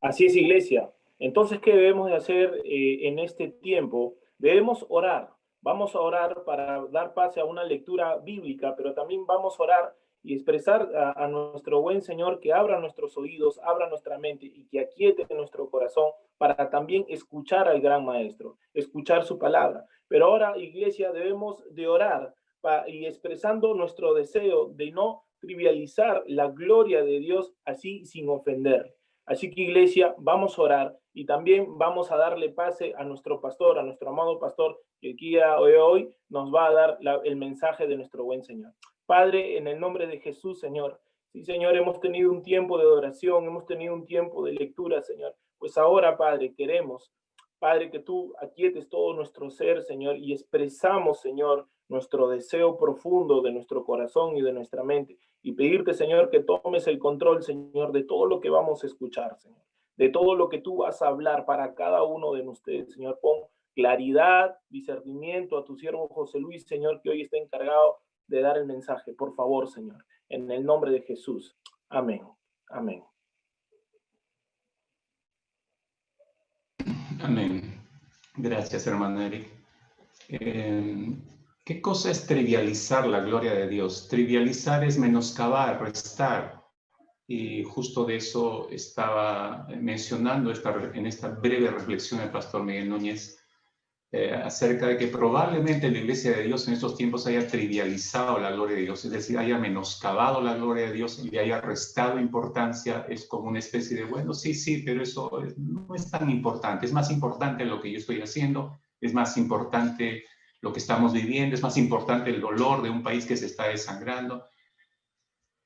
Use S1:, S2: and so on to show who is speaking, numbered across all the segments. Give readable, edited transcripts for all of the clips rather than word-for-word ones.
S1: Así es, iglesia. Entonces, ¿qué debemos de hacer en este tiempo? Debemos orar. Vamos a orar para dar pase a una lectura bíblica, pero también vamos a orar y expresar a nuestro buen Señor que abra nuestros oídos, abra nuestra mente y que aquiete nuestro corazón para también escuchar al gran Maestro, escuchar su palabra. Pero ahora, iglesia, debemos de orar y expresando nuestro deseo de no trivializar la gloria de Dios así sin ofender. Así que, iglesia, vamos a orar y también vamos a darle pase a nuestro pastor, a nuestro amado pastor, que aquí hoy nos va a dar el mensaje de nuestro buen Señor. Padre, en el nombre de Jesús, Señor. Sí, Señor, hemos tenido un tiempo de oración, hemos tenido un tiempo de lectura, Señor. Pues ahora, Padre, queremos, Padre, que tú aquietes todo nuestro ser, Señor, y expresamos, Señor, nuestro deseo profundo de nuestro corazón y de nuestra mente. Y pedirte, Señor, que tomes el control, Señor, de todo lo que vamos a escuchar, Señor. De todo lo que tú vas a hablar para cada uno de ustedes, Señor. Pon claridad, discernimiento a tu siervo José Luis, Señor, que hoy está encargado de dar el mensaje. Por favor, Señor, en el nombre de Jesús. Amén. Amén.
S2: Amén. Gracias, hermano Eric. ¿Qué cosa es trivializar la gloria de Dios? Trivializar es menoscabar, restar. Y justo de eso estaba mencionando en esta breve reflexión el pastor Miguel Núñez, acerca de que probablemente la Iglesia de Dios en estos tiempos haya trivializado la gloria de Dios, es decir, haya menoscabado la gloria de Dios y le haya restado importancia. Es como una especie de, bueno, sí, pero eso no es tan importante. Es más importante lo que yo estoy haciendo, es más importante lo que estamos viviendo, es más importante el dolor de un país que se está desangrando.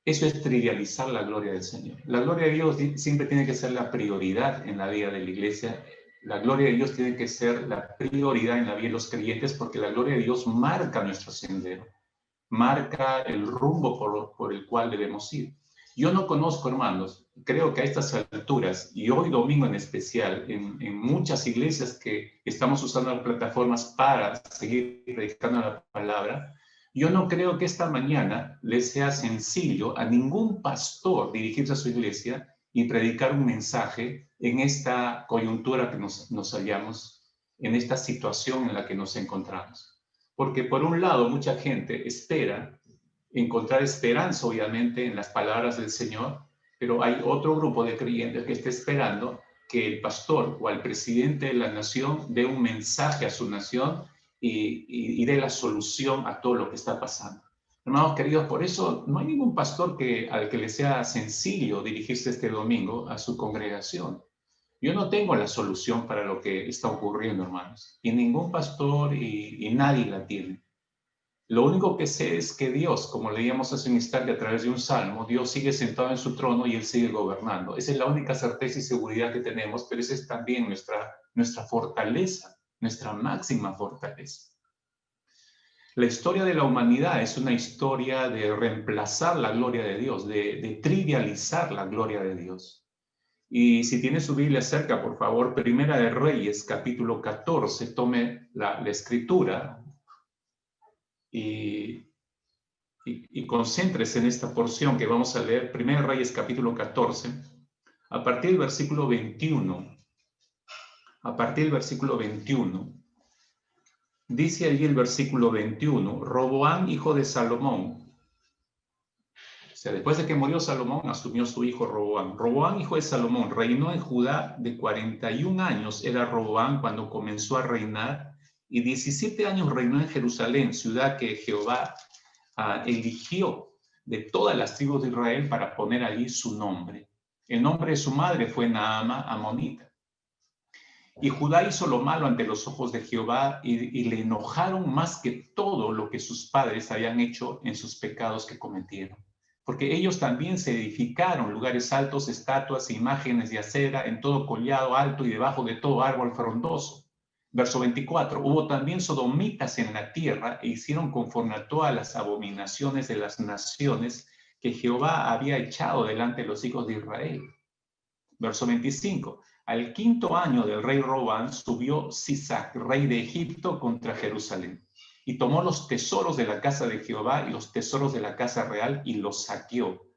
S2: Eso es trivializar la gloria del Señor. La gloria de Dios siempre tiene que ser la prioridad en la vida de la iglesia. La gloria de Dios tiene que ser la prioridad en la vida de los creyentes, porque la gloria de Dios marca nuestro sendero, marca el rumbo por el cual debemos ir. Yo no conozco, hermanos, creo que a estas alturas, y hoy domingo en especial, en muchas iglesias que estamos usando las plataformas para seguir predicando la palabra, yo no creo que esta mañana le sea sencillo a ningún pastor dirigirse a su iglesia y predicar un mensaje en esta coyuntura que nos hallamos, en esta situación en la que nos encontramos. Porque por un lado, mucha gente espera encontrar esperanza, obviamente, en las palabras del Señor, pero hay otro grupo de creyentes que está esperando que el pastor o el presidente de la nación dé un mensaje a su nación y dé la solución a todo lo que está pasando. Hermanos queridos, por eso no hay ningún pastor al que le sea sencillo dirigirse este domingo a su congregación. Yo no tengo la solución para lo que está ocurriendo, hermanos, y ningún pastor y nadie la tiene. Lo único que sé es que Dios, como leíamos hace un instante a través de un salmo, Dios sigue sentado en su trono y Él sigue gobernando. Esa es la única certeza y seguridad que tenemos, pero esa es también nuestra fortaleza, nuestra máxima fortaleza. La historia de la humanidad es una historia de reemplazar la gloria de Dios, de trivializar la gloria de Dios. Y si tiene su Biblia cerca, por favor, Primera de Reyes, capítulo 14, tome la escritura y concéntrese en esta porción que vamos a leer, 1 Reyes capítulo 14, a partir del versículo 21. A partir del versículo 21. Dice allí el versículo 21, Roboam, hijo de Salomón. O sea, después de que murió Salomón, asumió su hijo Roboam. Roboam, hijo de Salomón, reinó en Judá de 41 años. Era Roboam cuando comenzó a reinar, y 17 años reinó en Jerusalén, ciudad que Jehová eligió de todas las tribus de Israel para poner allí su nombre. El nombre de su madre fue Naama, amonita. Y Judá hizo lo malo ante los ojos de Jehová y le enojaron más que todo lo que sus padres habían hecho en sus pecados que cometieron. Porque ellos también se edificaron lugares altos, estatuas e imágenes de acera en todo collado alto y debajo de todo árbol frondoso. Verso 24, hubo también sodomitas en la tierra e hicieron conforme a todas las abominaciones de las naciones que Jehová había echado delante de los hijos de Israel. Verso 25, al quinto año del rey Roboam subió Sisac, rey de Egipto, contra Jerusalén, y tomó los tesoros de la casa de Jehová y los tesoros de la casa real y los saqueó.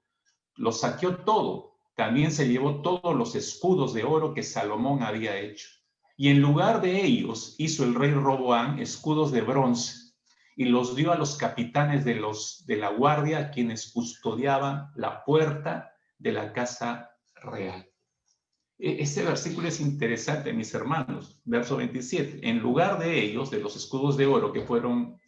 S2: Los saqueó todo, También se llevó todos los escudos de oro que Salomón había hecho. Y en lugar de ellos hizo el rey Roboam escudos de bronce y los dio a los capitanes de la guardia, quienes custodiaban la puerta de la casa real. Este versículo es interesante, mis hermanos. Verso 27. En lugar de ellos, de los escudos de oro que fueron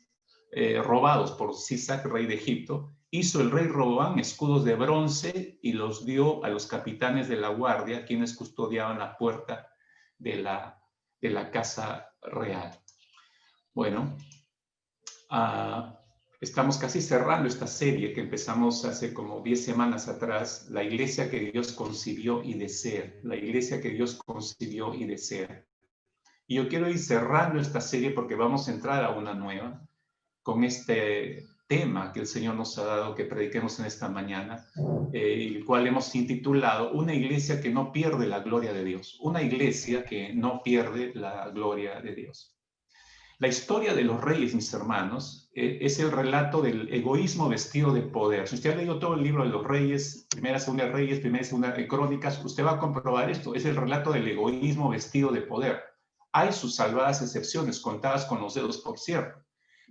S2: robados por Sisac, rey de Egipto, hizo el rey Roboam escudos de bronce y los dio a los capitanes de la guardia, quienes custodiaban la puerta de la casa real. Bueno, estamos casi cerrando esta serie que empezamos hace como 10 semanas atrás, la iglesia que Dios concibió y desea, la iglesia que Dios concibió y desea. Y yo quiero ir cerrando esta serie porque vamos a entrar a una nueva, con este tema que el Señor nos ha dado que prediquemos en esta mañana, el cual hemos intitulado Una iglesia que no pierde la gloria de Dios. Una iglesia que no pierde la gloria de Dios. La historia de los reyes, mis hermanos, es el relato del egoísmo vestido de poder. Si usted ha leído todo el libro de los reyes, primera, segunda reyes, primera y segunda crónicas, usted va a comprobar esto. Es el relato del egoísmo vestido de poder. Hay sus salvadas excepciones, contadas con los dedos, por cierto.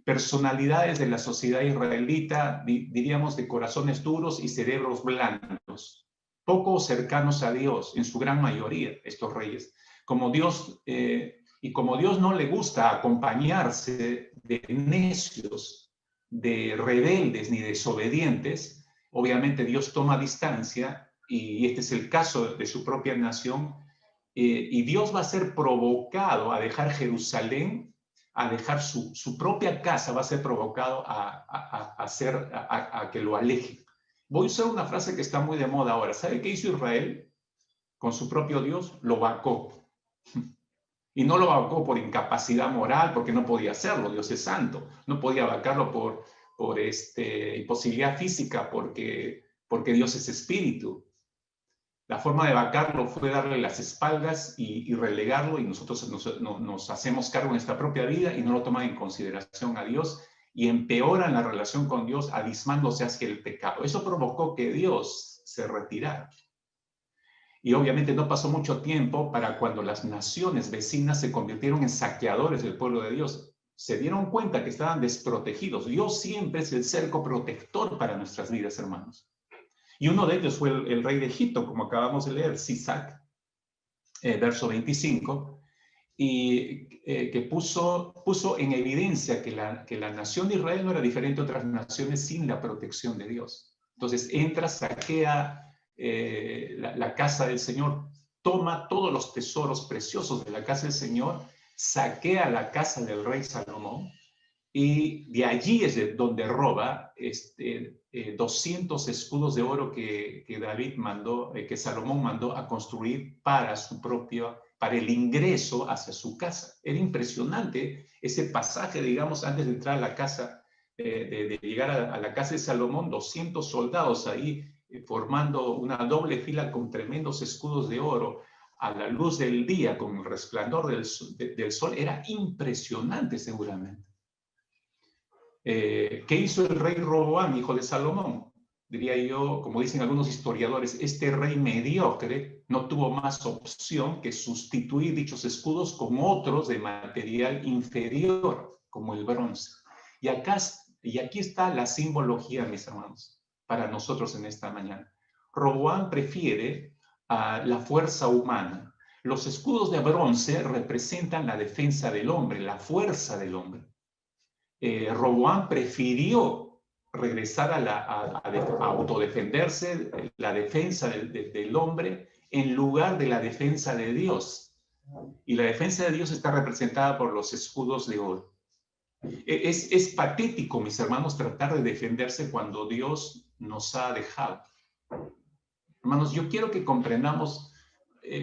S2: Personalidades de la sociedad israelita, diríamos, de corazones duros y cerebros blandos, poco cercanos a Dios, en su gran mayoría, estos reyes. Como Dios no le gusta acompañarse de necios, de rebeldes ni desobedientes, obviamente Dios toma distancia, y este es el caso de su propia nación, y Dios va a ser provocado a dejar Jerusalén, a dejar su propia casa, va a ser provocado a que lo aleje. Voy a usar una frase que está muy de moda ahora. ¿Sabe qué hizo Israel con su propio Dios? Lo vacó. Y no lo vacó por incapacidad moral, porque no podía hacerlo, Dios es santo. No podía vacarlo por imposibilidad física, porque Dios es espíritu. La forma de vacarlo fue darle las espaldas y relegarlo, y nosotros nos hacemos cargo en nuestra propia vida y no lo toman en consideración a Dios y empeoran la relación con Dios abismándose hacia el pecado. Eso provocó que Dios se retirara. Y obviamente no pasó mucho tiempo para cuando las naciones vecinas se convirtieron en saqueadores del pueblo de Dios. Se dieron cuenta que estaban desprotegidos. Dios siempre es el cerco protector para nuestras vidas, hermanos. Y uno de ellos fue el rey de Egipto, como acabamos de leer, Sisac, verso 25, y que puso en evidencia que la nación de Israel no era diferente a otras naciones sin la protección de Dios. Entonces entra, saquea la casa del Señor, toma todos los tesoros preciosos de la casa del Señor, saquea la casa del rey Salomón, y de allí es de donde roba 200 escudos de oro que David mandó, que Salomón mandó a construir para el ingreso hacia su casa. Era impresionante ese pasaje, digamos, antes de entrar a la casa, de llegar a la casa de Salomón, 200 soldados ahí formando una doble fila con tremendos escudos de oro a la luz del día, con el resplandor del sol. Era impresionante seguramente. ¿Qué hizo el rey Roboam, hijo de Salomón? Diría yo, como dicen algunos historiadores, este rey mediocre no tuvo más opción que sustituir dichos escudos con otros de material inferior, como el bronce. Y aquí está la simbología, mis hermanos, para nosotros en esta mañana. Roboam prefiere la fuerza humana. Los escudos de bronce representan la defensa del hombre, la fuerza del hombre. Roboam prefirió regresar a autodefenderse, la defensa del hombre, en lugar de la defensa de Dios. Y la defensa de Dios está representada por los escudos de oro. Es patético, mis hermanos, tratar de defenderse cuando Dios nos ha dejado. Hermanos, yo quiero que comprendamos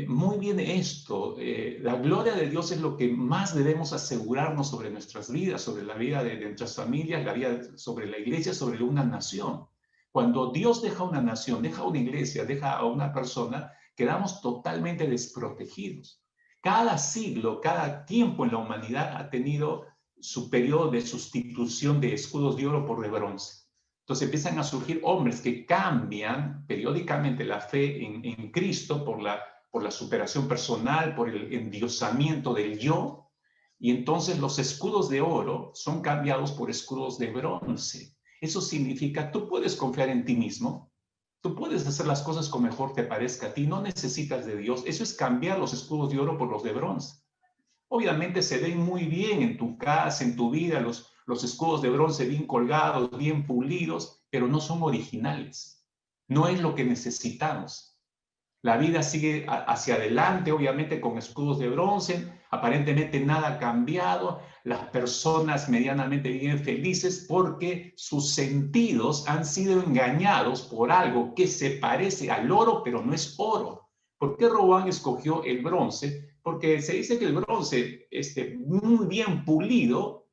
S2: muy bien esto. La gloria de Dios es lo que más debemos asegurarnos sobre nuestras vidas, sobre la vida de nuestras familias, sobre la iglesia, sobre una nación. Cuando Dios deja una nación, deja una iglesia, deja a una persona, quedamos totalmente desprotegidos. Cada siglo, cada tiempo en la humanidad ha tenido su periodo de sustitución de escudos de oro por de bronce. Entonces empiezan a surgir hombres que cambian periódicamente la fe en Cristo por la superación personal, por el endiosamiento del yo, y entonces los escudos de oro son cambiados por escudos de bronce. Eso significa, tú puedes confiar en ti mismo, tú puedes hacer las cosas como mejor te parezca a ti, no necesitas de Dios. Eso es cambiar los escudos de oro por los de bronce. Obviamente se ven muy bien en tu casa, en tu vida, los escudos de bronce bien colgados, bien pulidos, pero no son originales. No es lo que necesitamos. La vida sigue hacia adelante, obviamente con escudos de bronce, aparentemente nada ha cambiado, las personas medianamente viven felices porque sus sentidos han sido engañados por algo que se parece al oro, pero no es oro. ¿Por qué Roboam escogió el bronce? Porque se dice que el bronce, muy bien pulido,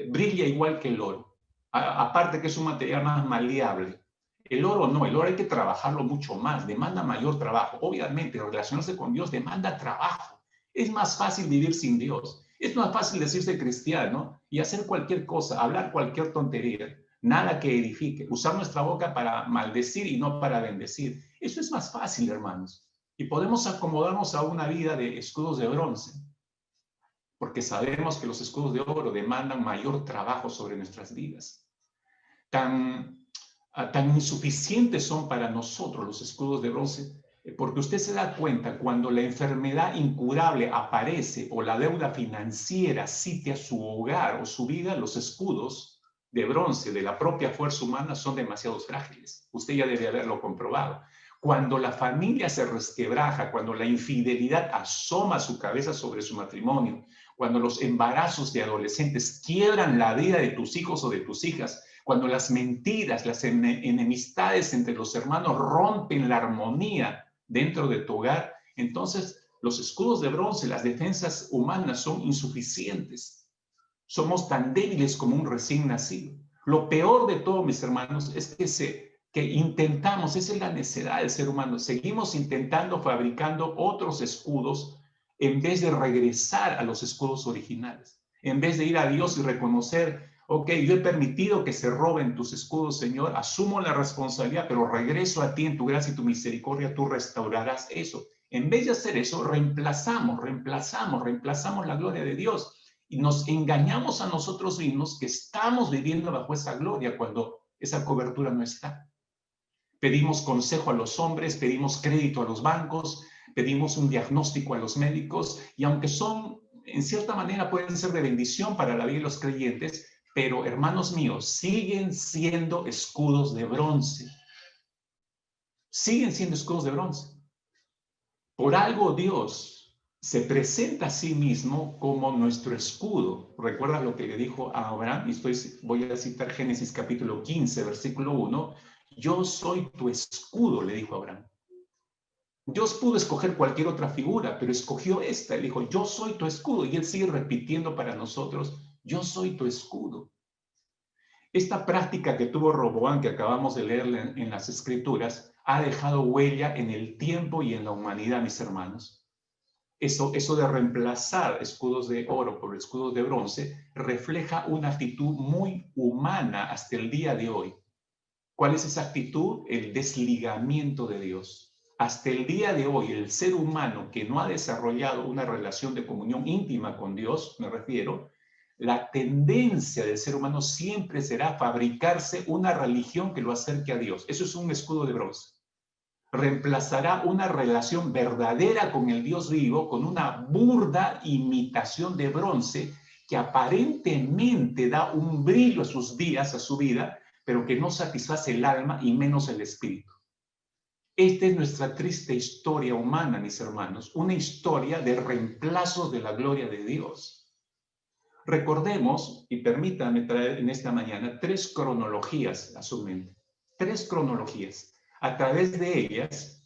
S2: brilla igual que el oro. Aparte que es un material más maleable. El oro no, el oro hay que trabajarlo mucho más, demanda mayor trabajo. Obviamente, relacionarse con Dios demanda trabajo. Es más fácil vivir sin Dios. Es más fácil decirse cristiano y hacer cualquier cosa, hablar cualquier tontería, nada que edifique, usar nuestra boca para maldecir y no para bendecir. Eso es más fácil, hermanos. Y podemos acomodarnos a una vida de escudos de bronce, porque sabemos que los escudos de oro demandan mayor trabajo sobre nuestras vidas. Tan insuficientes son para nosotros los escudos de bronce, porque usted se da cuenta cuando la enfermedad incurable aparece o la deuda financiera sitia su hogar o su vida, los escudos de bronce de la propia fuerza humana son demasiado frágiles. Usted ya debe haberlo comprobado. Cuando la familia se resquebraja, cuando la infidelidad asoma su cabeza sobre su matrimonio, cuando los embarazos de adolescentes quiebran la vida de tus hijos o de tus hijas, cuando las mentiras, las enemistades entre los hermanos rompen la armonía dentro de tu hogar, entonces los escudos de bronce, las defensas humanas son insuficientes. Somos tan débiles como un recién nacido. Lo peor de todo, mis hermanos, es que intentamos, esa es la necedad del ser humano, seguimos intentando, fabricando otros escudos en vez de regresar a los escudos originales, en vez de ir a Dios y reconocer, ok, yo he permitido que se roben tus escudos, Señor, asumo la responsabilidad, pero regreso a ti en tu gracia y tu misericordia, tú restaurarás eso. En vez de hacer eso, reemplazamos la gloria de Dios y nos engañamos a nosotros mismos que estamos viviendo bajo esa gloria cuando esa cobertura no está. Pedimos consejo a los hombres, pedimos crédito a los bancos, pedimos un diagnóstico a los médicos, y aunque son, en cierta manera, pueden ser de bendición para la vida de los creyentes, pero, hermanos míos, siguen siendo escudos de bronce. Siguen siendo escudos de bronce. Por algo Dios se presenta a sí mismo como nuestro escudo. ¿Recuerdas lo que le dijo a Abraham? Y voy a citar Génesis capítulo 15, versículo 1. Yo soy tu escudo, le dijo a Abraham. Dios pudo escoger cualquier otra figura, pero escogió esta. Él dijo, yo soy tu escudo. Y él sigue repitiendo para nosotros, yo soy tu escudo. Esta práctica que tuvo Roboam, que acabamos de leer en las Escrituras, ha dejado huella en el tiempo y en la humanidad, mis hermanos. Eso de reemplazar escudos de oro por escudos de bronce refleja una actitud muy humana hasta el día de hoy. ¿Cuál es esa actitud? El desligamiento de Dios. Hasta el día de hoy, el ser humano que no ha desarrollado una relación de comunión íntima con Dios, me refiero, la tendencia del ser humano siempre será fabricarse una religión que lo acerque a Dios. Eso es un escudo de bronce. Reemplazará una relación verdadera con el Dios vivo con una burda imitación de bronce que aparentemente da un brillo a sus días, a su vida, pero que no satisface el alma y menos el espíritu. Esta es nuestra triste historia humana, mis hermanos, una historia de reemplazos de la gloria de Dios. Recordemos, y permítanme traer en esta mañana 3 cronologías a su mente, 3 cronologías. A través de ellas,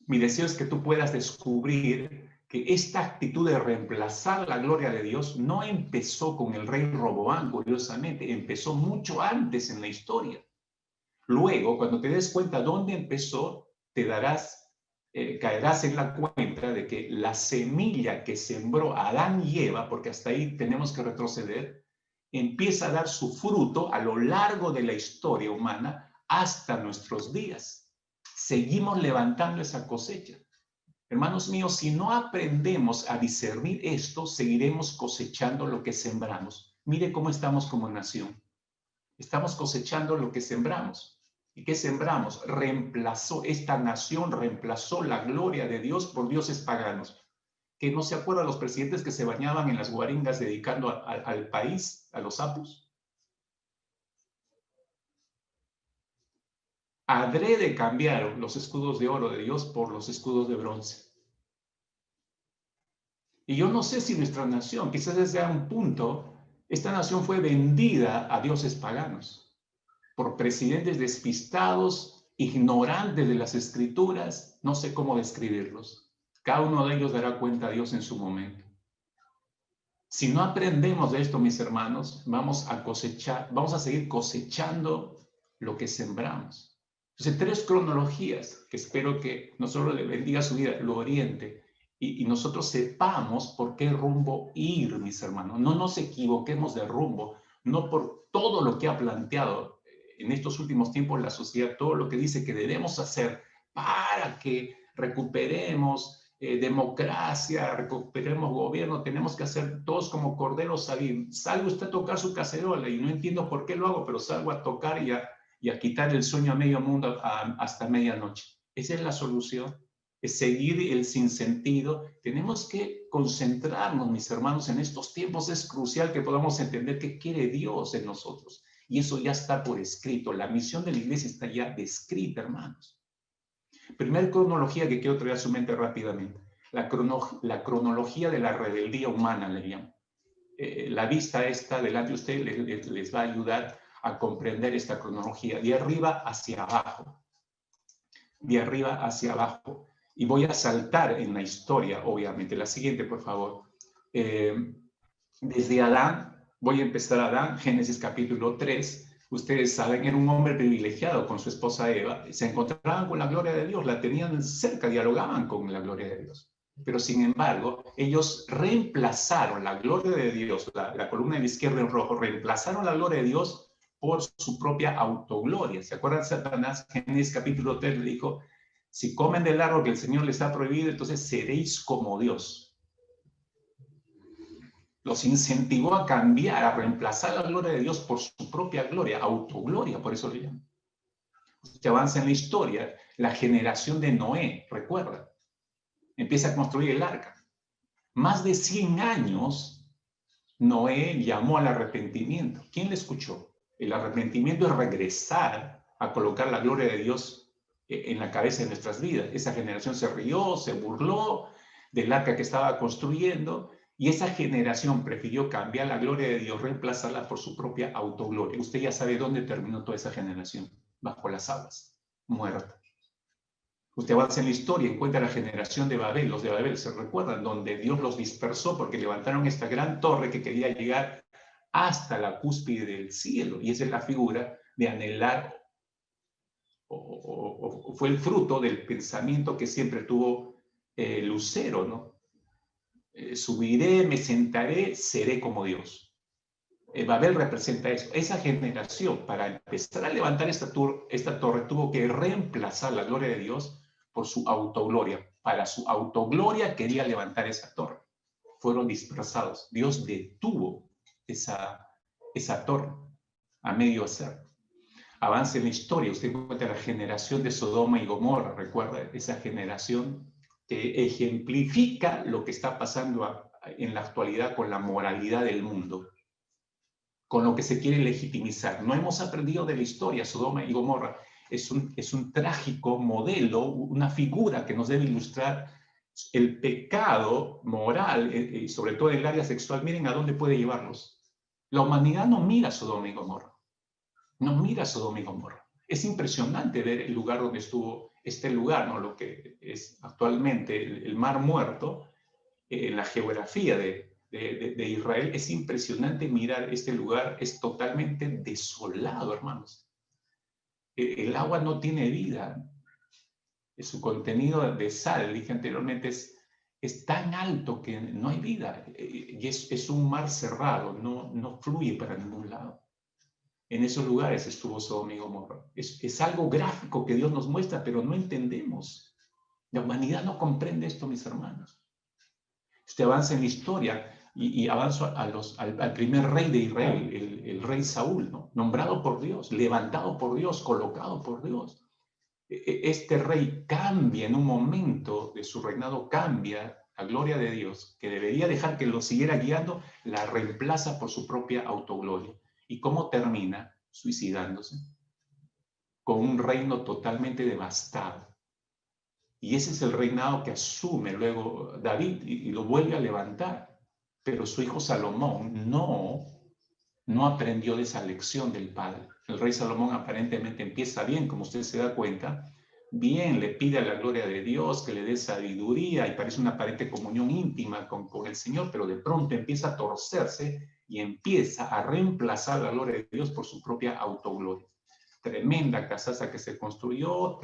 S2: mi deseo es que tú puedas descubrir que esta actitud de reemplazar la gloria de Dios no empezó con el rey Roboam, curiosamente, empezó mucho antes en la historia. Luego, cuando te des cuenta dónde empezó, caerás en la cuenta de que la semilla que sembró Adán y Eva, porque hasta ahí tenemos que retroceder, empieza a dar su fruto a lo largo de la historia humana hasta nuestros días. Seguimos levantando esa cosecha. Hermanos míos, si no aprendemos a discernir esto, seguiremos cosechando lo que sembramos. Mire cómo estamos como nación. Estamos cosechando lo que sembramos. ¿Y qué sembramos? Esta nación reemplazó la gloria de Dios por dioses paganos. ¿Que no se acuerdan los presidentes que se bañaban en las guaringas dedicando al país, a los apus? Adrede cambiaron los escudos de oro de Dios por los escudos de bronce. Y yo no sé si nuestra nación, quizás desde un punto, esta nación fue vendida a dioses paganos por presidentes despistados, ignorantes de las escrituras, no sé cómo describirlos. Cada uno de ellos dará cuenta a Dios en su momento. Si no aprendemos de esto, mis hermanos, vamos a seguir cosechando lo que sembramos. Entonces, 3 cronologías que espero que no solo le bendiga su vida, lo oriente, y nosotros sepamos por qué rumbo ir, mis hermanos. No nos equivoquemos de rumbo, no por todo lo que ha planteado en estos últimos tiempos la sociedad, todo lo que dice que debemos hacer para que recuperemos democracia, recuperemos gobierno, tenemos que hacer todos como corderos salir. Salgo usted a tocar su cacerola y no entiendo por qué lo hago, pero salgo a tocar y a quitar el sueño a medio mundo hasta medianoche. Esa es la solución, es seguir el sinsentido. Tenemos que concentrarnos, mis hermanos, en estos tiempos. Es crucial que podamos entender qué quiere Dios en nosotros. Y eso ya está por escrito. La misión de la iglesia está ya descrita, hermanos. Primer cronología que quiero traer a su mente rápidamente. La cronología de la rebeldía humana, le llamo. La vista esta delante de usted les va a ayudar a comprender esta cronología. De arriba hacia abajo. De arriba hacia abajo. Y voy a saltar en la historia, obviamente. La siguiente, por favor. Desde Adán, voy a empezar Adán, Génesis capítulo 3. Ustedes saben, era un hombre privilegiado con su esposa Eva. Se encontraban con la gloria de Dios, la tenían cerca, dialogaban con la gloria de Dios. Pero sin embargo, ellos reemplazaron la gloria de Dios, la columna de la izquierda en rojo, reemplazaron la gloria de Dios por su propia autogloria. ¿Se acuerdan? Satanás, Génesis capítulo 3, le dijo, si comen del árbol que el Señor les ha prohibido, entonces seréis como Dios. Los incentivó a cambiar, a reemplazar la gloria de Dios por su propia gloria, autogloria, por eso le llaman. Usted avanza en la historia, la generación de Noé, recuerda, empieza a construir el arca. Más de 100 años, Noé llamó al arrepentimiento. ¿Quién le escuchó? El arrepentimiento es regresar a colocar la gloria de Dios en la cabeza de nuestras vidas. Esa generación se rió, se burló del arca que estaba construyendo, y esa generación prefirió cambiar la gloria de Dios, reemplazarla por su propia autogloria. Usted ya sabe dónde terminó toda esa generación, bajo las aguas, muerta. Usted avanza en la historia, encuentra la generación de Babel, los de Babel, ¿se recuerdan? Donde Dios los dispersó porque levantaron esta gran torre que quería llegar hasta la cúspide del cielo. Y esa es la figura de anhelar, o fue el fruto del pensamiento que siempre tuvo Lucero, ¿no? Subiré, me sentaré, seré como Dios. Babel representa eso. Esa generación, para empezar a levantar esta torre, tuvo que reemplazar la gloria de Dios por su autogloria. Para su autogloria quería levantar esa torre. Fueron dispersados. Dios detuvo esa torre a medio hacer. Avance en la historia. Usted encuentra la generación de Sodoma y Gomorra. Recuerda esa generación que ejemplifica lo que está pasando en la actualidad con la moralidad del mundo, con lo que se quiere legitimizar. No hemos aprendido de la historia. Sodoma y Gomorra es un trágico modelo, una figura que nos debe ilustrar el pecado moral, y sobre todo en el área sexual. Miren a dónde puede llevarlos. La humanidad no mira Sodoma y Gomorra. No mira Sodoma y Gomorra. Es impresionante ver el lugar donde estuvo este lugar, ¿no? Lo que es actualmente el Mar Muerto, en la geografía de Israel. Es impresionante mirar este lugar. Es totalmente desolado, hermanos. El agua no tiene vida. Su contenido de sal, dije anteriormente, es es tan alto que no hay vida. Y es un mar cerrado, no fluye para ningún lado. En esos lugares estuvo Sodoma y Gomorra. Es algo gráfico que Dios nos muestra, pero no entendemos. La humanidad no comprende esto, mis hermanos. Usted avanza en la historia y avanzo al primer rey de Israel, el rey Saúl, ¿no? Nombrado por Dios, levantado por Dios, colocado por Dios. Este rey cambia en un momento de su reinado, cambia la gloria de Dios, que debería dejar que lo siguiera guiando, la reemplaza por su propia autogloria. ¿Y cómo termina? Suicidándose, con un reino totalmente devastado. Y ese es el reinado que asume luego David y lo vuelve a levantar. Pero su hijo Salomón no aprendió de esa lección del padre. El rey Salomón aparentemente empieza bien, como usted se da cuenta, bien, le pide a la gloria de Dios que le dé sabiduría y parece una aparente comunión íntima con el Señor, pero de pronto empieza a torcerse y empieza a reemplazar la gloria de Dios por su propia autogloria. Tremenda casaza que se construyó,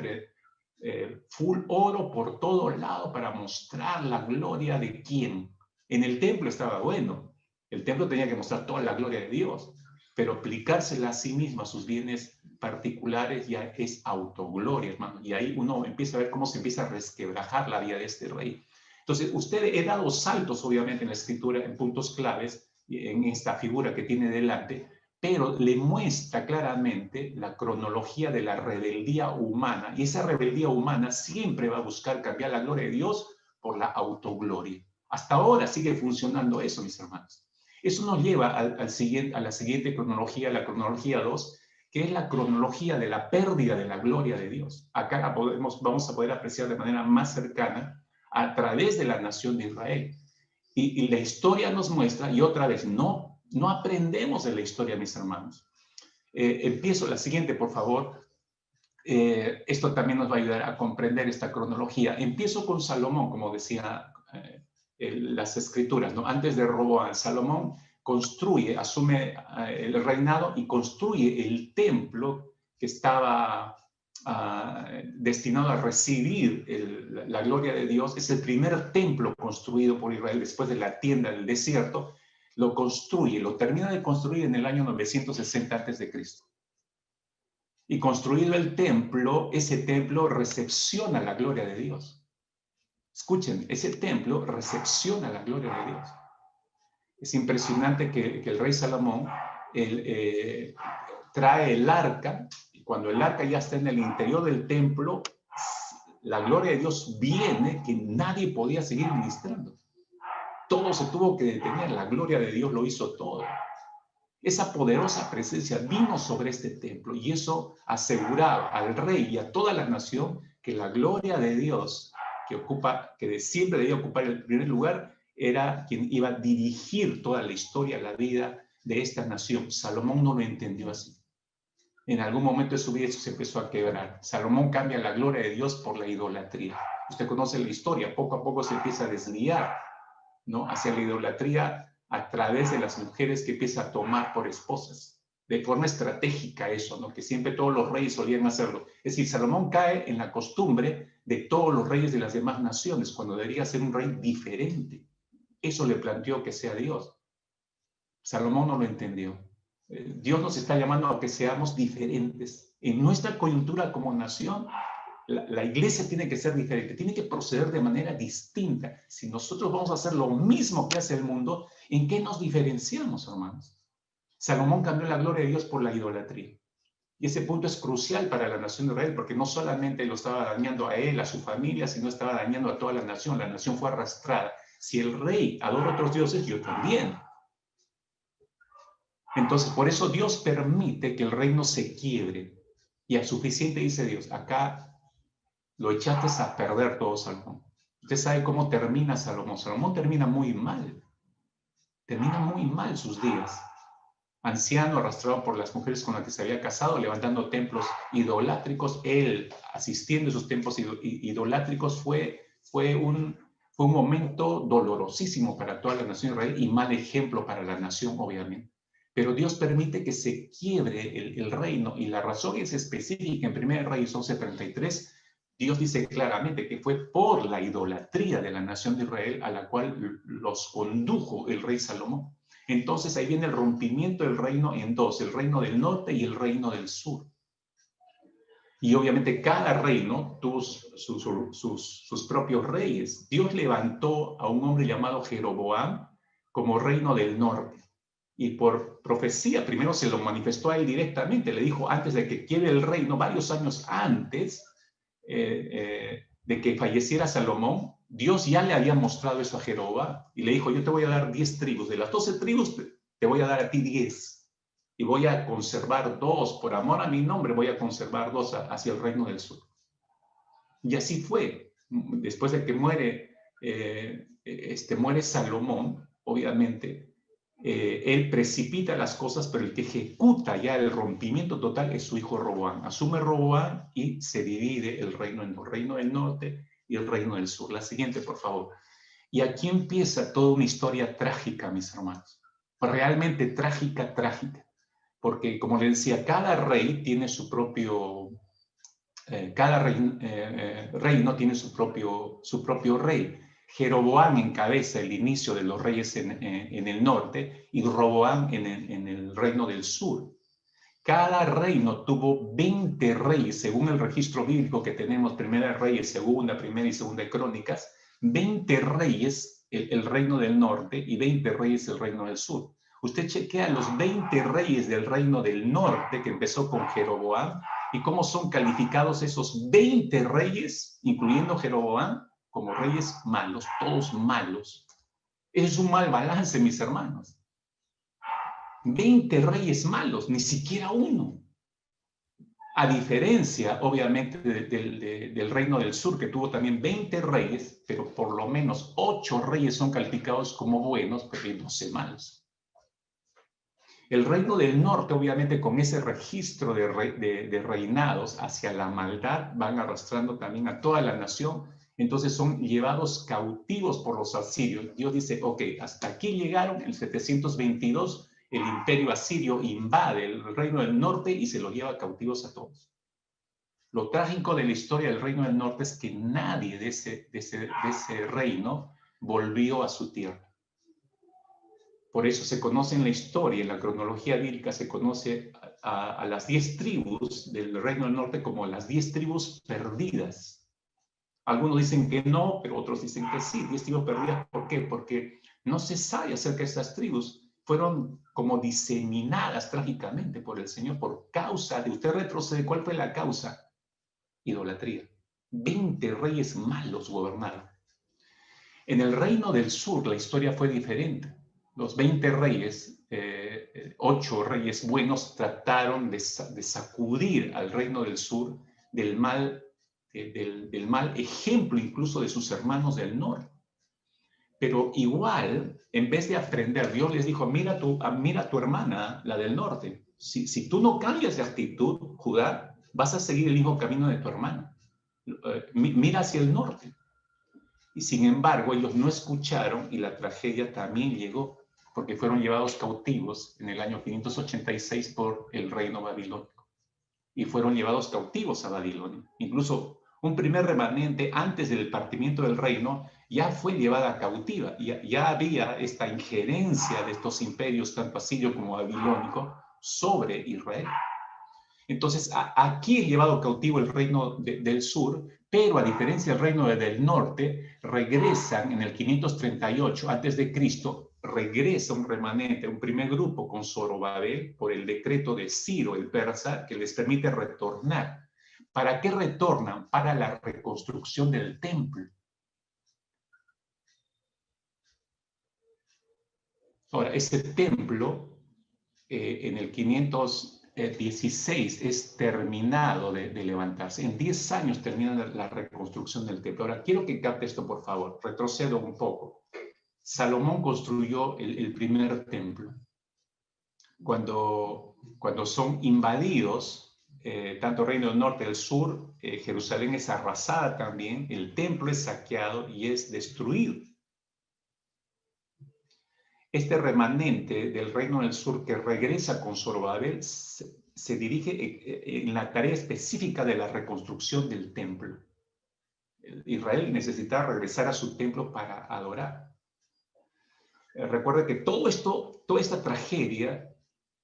S2: full oro por todo lado para mostrar la gloria de quién. En el templo estaba bueno, el templo tenía que mostrar toda la gloria de Dios, pero aplicársela a sí mismo, a sus bienes particulares, ya es autogloria, hermano. Y ahí uno empieza a ver cómo se empieza a resquebrajar la vida de este rey. Entonces, usted he dado saltos, obviamente, en la escritura, en puntos claves, en esta figura que tiene delante, pero le muestra claramente la cronología de la rebeldía humana. Y esa rebeldía humana siempre va a buscar cambiar la gloria de Dios por la autogloria. Hasta ahora sigue funcionando eso, mis hermanos. Eso nos lleva a la siguiente cronología, la cronología 2, que es la cronología de la pérdida de la gloria de Dios. Acá la vamos a poder apreciar de manera más cercana a través de la nación de Israel. Y la historia nos muestra, y otra vez, no aprendemos de la historia, mis hermanos. Empiezo la siguiente, por favor. Esto también nos va a ayudar a comprender esta cronología. Empiezo con Salomón, como decía las escrituras, ¿no? Antes de Roboam, Salomón asume el reinado y construye el templo que estaba destinado a recibir la gloria de Dios. Es el primer templo construido por Israel después de la tienda del desierto. Lo termina de construir en el año 960 a.C. Y construido el templo, ese templo recepciona la gloria de Dios. Escuchen, ese templo recepciona la gloria de Dios. Es impresionante que el rey Salomón trae el arca, y cuando el arca ya está en el interior del templo, la gloria de Dios viene que nadie podía seguir ministrando. Todo se tuvo que detener, la gloria de Dios lo hizo todo. Esa poderosa presencia vino sobre este templo y eso aseguraba al rey y a toda la nación que la gloria de Dios que siempre debía ocupar el primer lugar, era quien iba a dirigir toda la historia, la vida de esta nación. Salomón no lo entendió así. En algún momento de su vida eso se empezó a quebrar. Salomón cambia la gloria de Dios por la idolatría. Usted conoce la historia, poco a poco se empieza a desviar, ¿no?, hacia la idolatría a través de las mujeres que empieza a tomar por esposas. De forma estratégica eso, ¿no?, que siempre todos los reyes solían hacerlo. Es decir, Salomón cae en la costumbre de todos los reyes de las demás naciones, cuando debería ser un rey diferente. Eso le planteó que sea Dios. Salomón no lo entendió. Dios nos está llamando a que seamos diferentes. En nuestra coyuntura como nación, la iglesia tiene que ser diferente, tiene que proceder de manera distinta. Si nosotros vamos a hacer lo mismo que hace el mundo, ¿en qué nos diferenciamos, hermanos? Salomón cambió la gloria de Dios por la idolatría. Y ese punto es crucial para la nación de Israel, porque no solamente lo estaba dañando a él, a su familia, sino estaba dañando a toda la nación. La nación fue arrastrada. Si el rey adora a otros dioses, yo también. Entonces, por eso Dios permite que el reino se quiebre. Y al suficiente dice Dios, acá lo echaste a perder todo, Salomón. Usted sabe cómo termina Salomón. Salomón termina muy mal. Termina muy mal sus días. Anciano, arrastrado por las mujeres con las que se había casado, levantando templos idolátricos. Él, asistiendo a esos templos idolátricos, fue un momento dolorosísimo para toda la nación de Israel y mal ejemplo para la nación, obviamente. Pero Dios permite que se quiebre el reino, y la razón es específica. En 1 Reyes 11:33 Dios dice claramente que fue por la idolatría de la nación de Israel a la cual los condujo el rey Salomón. Entonces ahí viene el rompimiento del reino en dos, el reino del norte y el reino del sur. Y obviamente cada reino tuvo sus propios reyes. Dios levantó a un hombre llamado Jeroboam como reino del norte. Y por profecía, primero se lo manifestó a él directamente. Le dijo, antes de que quede el reino, varios años antes de que falleciera Salomón, Dios ya le había mostrado eso a Jeroboam. Y le dijo, yo te voy a dar 10 tribus. De las 12 tribus, te voy a dar a ti 10. Y voy a conservar 2, por amor a mi nombre, voy a conservar 2 hacia el reino del sur. Y así fue. Después de que muere Salomón, obviamente, él precipita las cosas, pero el que ejecuta ya el rompimiento total es su hijo Roboam. Asume Roboam y se divide el reino en el reino del norte y el reino del sur. La siguiente, por favor. Y aquí empieza toda una historia trágica, mis hermanos. Realmente trágica, trágica. Porque, como le decía, cada rey tiene su propio, reino tiene su propio rey. Jeroboam encabeza el inicio de los reyes en el norte y Roboam en el reino del sur. Cada reino tuvo 20 reyes, según el registro bíblico que tenemos, Primera Reyes, Primera y Segunda de Crónicas, 20 reyes el reino del norte y 20 reyes el reino del sur. Usted chequea los 20 reyes del reino del norte, que empezó con Jeroboam, y cómo son calificados esos 20 reyes, incluyendo Jeroboam, como reyes malos, todos malos. Es un mal balance, mis hermanos. 20 reyes malos, ni siquiera uno. A diferencia, obviamente, del reino del sur, que tuvo también 20 reyes, pero por lo menos 8 reyes son calificados como buenos, pero 12 malos. El reino del norte, obviamente, con ese registro de reinados hacia la maldad, van arrastrando también a toda la nación. Entonces son llevados cautivos por los asirios. Dios dice, ok, hasta aquí llegaron, en 722, el imperio asirio invade el reino del norte y se los lleva cautivos a todos. Lo trágico de la historia del reino del norte es que nadie de ese reino volvió a su tierra. Por eso se conoce en la historia, en la cronología bíblica, se conoce a las 10 tribus del Reino del Norte como las 10 tribus perdidas. Algunos dicen que no, pero otros dicen que sí, 10 tribus perdidas. ¿Por qué? Porque no se sabe acerca de estas tribus. Fueron como diseminadas trágicamente por el Señor por causa de, usted retrocede, ¿cuál fue la causa? Idolatría. 20 reyes malos gobernaron. En el Reino del Sur la historia fue diferente. Los 20 reyes, 8 reyes buenos, trataron de sacudir al reino del sur del mal ejemplo incluso de sus hermanos del norte. Pero igual, en vez de aprender, Dios les dijo, mira a tu hermana, la del norte. Si tú no cambias de actitud, Judá, vas a seguir el mismo camino de tu hermana. Mira hacia el norte. Y sin embargo, ellos no escucharon y la tragedia también llegó, porque fueron llevados cautivos en el año 586 por el reino babilónico. Y fueron llevados cautivos a Babilonia. Incluso un primer remanente antes del partimiento del reino ya fue llevada cautiva. Ya había esta injerencia de estos imperios, tanto asirio como babilónico, sobre Israel. Entonces, aquí llevado cautivo el reino del sur, pero a diferencia del reino del norte, regresan en el 538 a.C., regresa un remanente, un primer grupo con Zorobabel por el decreto de Ciro, el persa, que les permite retornar. ¿Para qué retornan? Para la reconstrucción del templo. Ahora, ese templo, en el 516 es terminado de levantarse. En 10 años termina la reconstrucción del templo. Ahora, quiero que capte esto, por favor. Retrocedo un poco. Salomón construyó el primer templo. Cuando son invadidos, tanto el reino del norte y del sur, Jerusalén es arrasada también, el templo es saqueado y es destruido. Este remanente del reino del sur que regresa con Zorobabel se dirige en la tarea específica de la reconstrucción del templo. Israel necesitaba regresar a su templo para adorar. Recuerda que todo esto, toda esta tragedia,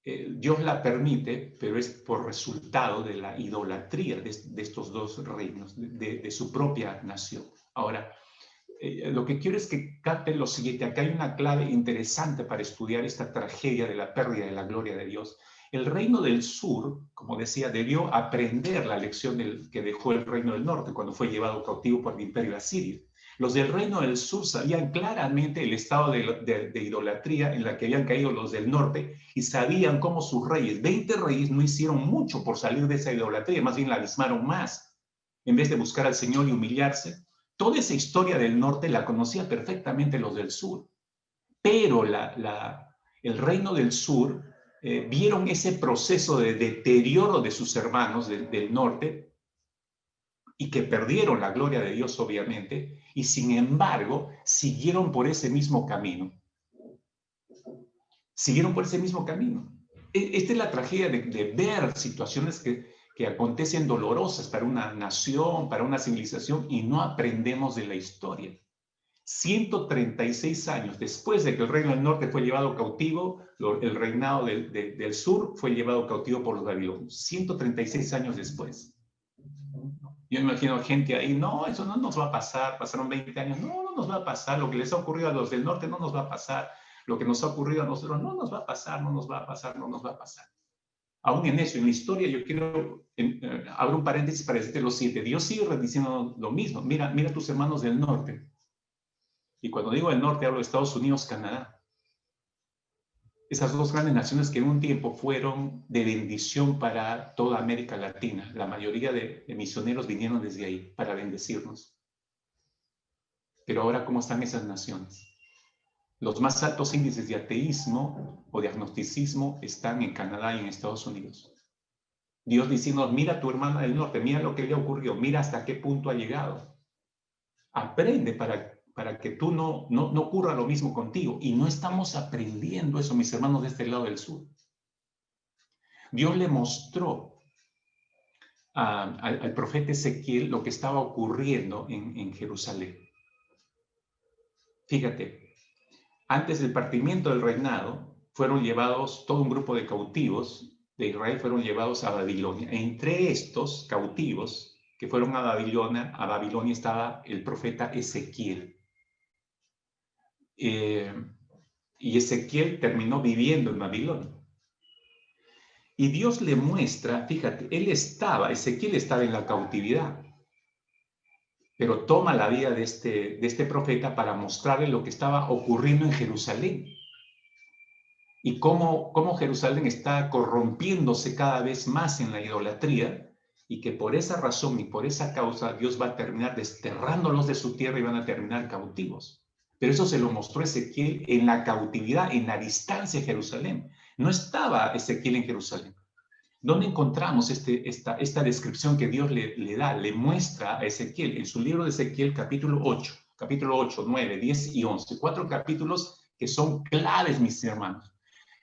S2: Dios la permite, pero es por resultado de la idolatría de estos dos reinos, de su propia nación. Ahora, lo que quiero es que capten lo siguiente. Acá hay una clave interesante para estudiar esta tragedia de la pérdida de la gloria de Dios. El reino del sur, como decía, debió aprender la lección que dejó el reino del norte cuando fue llevado cautivo por el imperio asirio. Los del reino del sur sabían claramente el estado de idolatría en la que habían caído los del norte y sabían cómo sus reyes, 20 reyes, no hicieron mucho por salir de esa idolatría, más bien la abismaron más. En vez de buscar al Señor y humillarse, toda esa historia del norte la conocía perfectamente los del sur. Pero el reino del sur vieron ese proceso de deterioro de sus hermanos del norte y que perdieron la gloria de Dios, obviamente, y sin embargo siguieron por ese mismo camino. Siguieron por ese mismo camino. Esta es la tragedia de ver situaciones que acontecen dolorosas para una nación, para una civilización, y no aprendemos de la historia. 136 años después de que el reino del norte fue llevado cautivo, el reinado del sur fue llevado cautivo por los babilonios. 136 años después. Yo imagino gente ahí, no, eso no nos va a pasar, pasaron 20 años, no nos va a pasar, lo que les ha ocurrido a los del norte no nos va a pasar, lo que nos ha ocurrido a nosotros no nos va a pasar, no nos va a pasar, no nos va a pasar. Aún en eso, en la historia, yo quiero abro un paréntesis para decirte lo siguiente. Dios sigue diciendo lo mismo. Mira tus hermanos del norte. Y cuando digo el norte, hablo de Estados Unidos, Canadá. Esas dos grandes naciones que en un tiempo fueron de bendición para toda América Latina. La mayoría de misioneros vinieron desde ahí para bendecirnos. Pero ahora, ¿cómo están esas naciones? Los más altos índices de ateísmo o de agnosticismo están en Canadá y en Estados Unidos. Dios diciendo, mira a tu hermana del norte, mira lo que le ocurrió, mira hasta qué punto ha llegado. Aprende para que tú no ocurra lo mismo contigo. Y no estamos aprendiendo eso, mis hermanos de este lado del sur. Dios le mostró al profeta Ezequiel lo que estaba ocurriendo en Jerusalén. Fíjate. Antes del partimiento del reinado, fueron llevados, todo un grupo de cautivos de Israel fueron llevados a Babilonia. Entre estos cautivos que fueron a Babilonia estaba el profeta Ezequiel. Y Ezequiel terminó viviendo en Babilonia. Y Dios le muestra, fíjate, Ezequiel estaba en la cautividad, pero toma la vida de este profeta para mostrarle lo que estaba ocurriendo en Jerusalén. Y cómo Jerusalén está corrompiéndose cada vez más en la idolatría, y que por esa razón y por esa causa Dios va a terminar desterrándolos de su tierra y van a terminar cautivos. Pero eso se lo mostró Ezequiel en la cautividad, en la distancia de Jerusalén. No estaba Ezequiel en Jerusalén. ¿Dónde encontramos esta descripción que Dios le muestra a Ezequiel? En su libro de Ezequiel, capítulo 8, 9, 10 y 11. 4 capítulos que son claves, mis hermanos.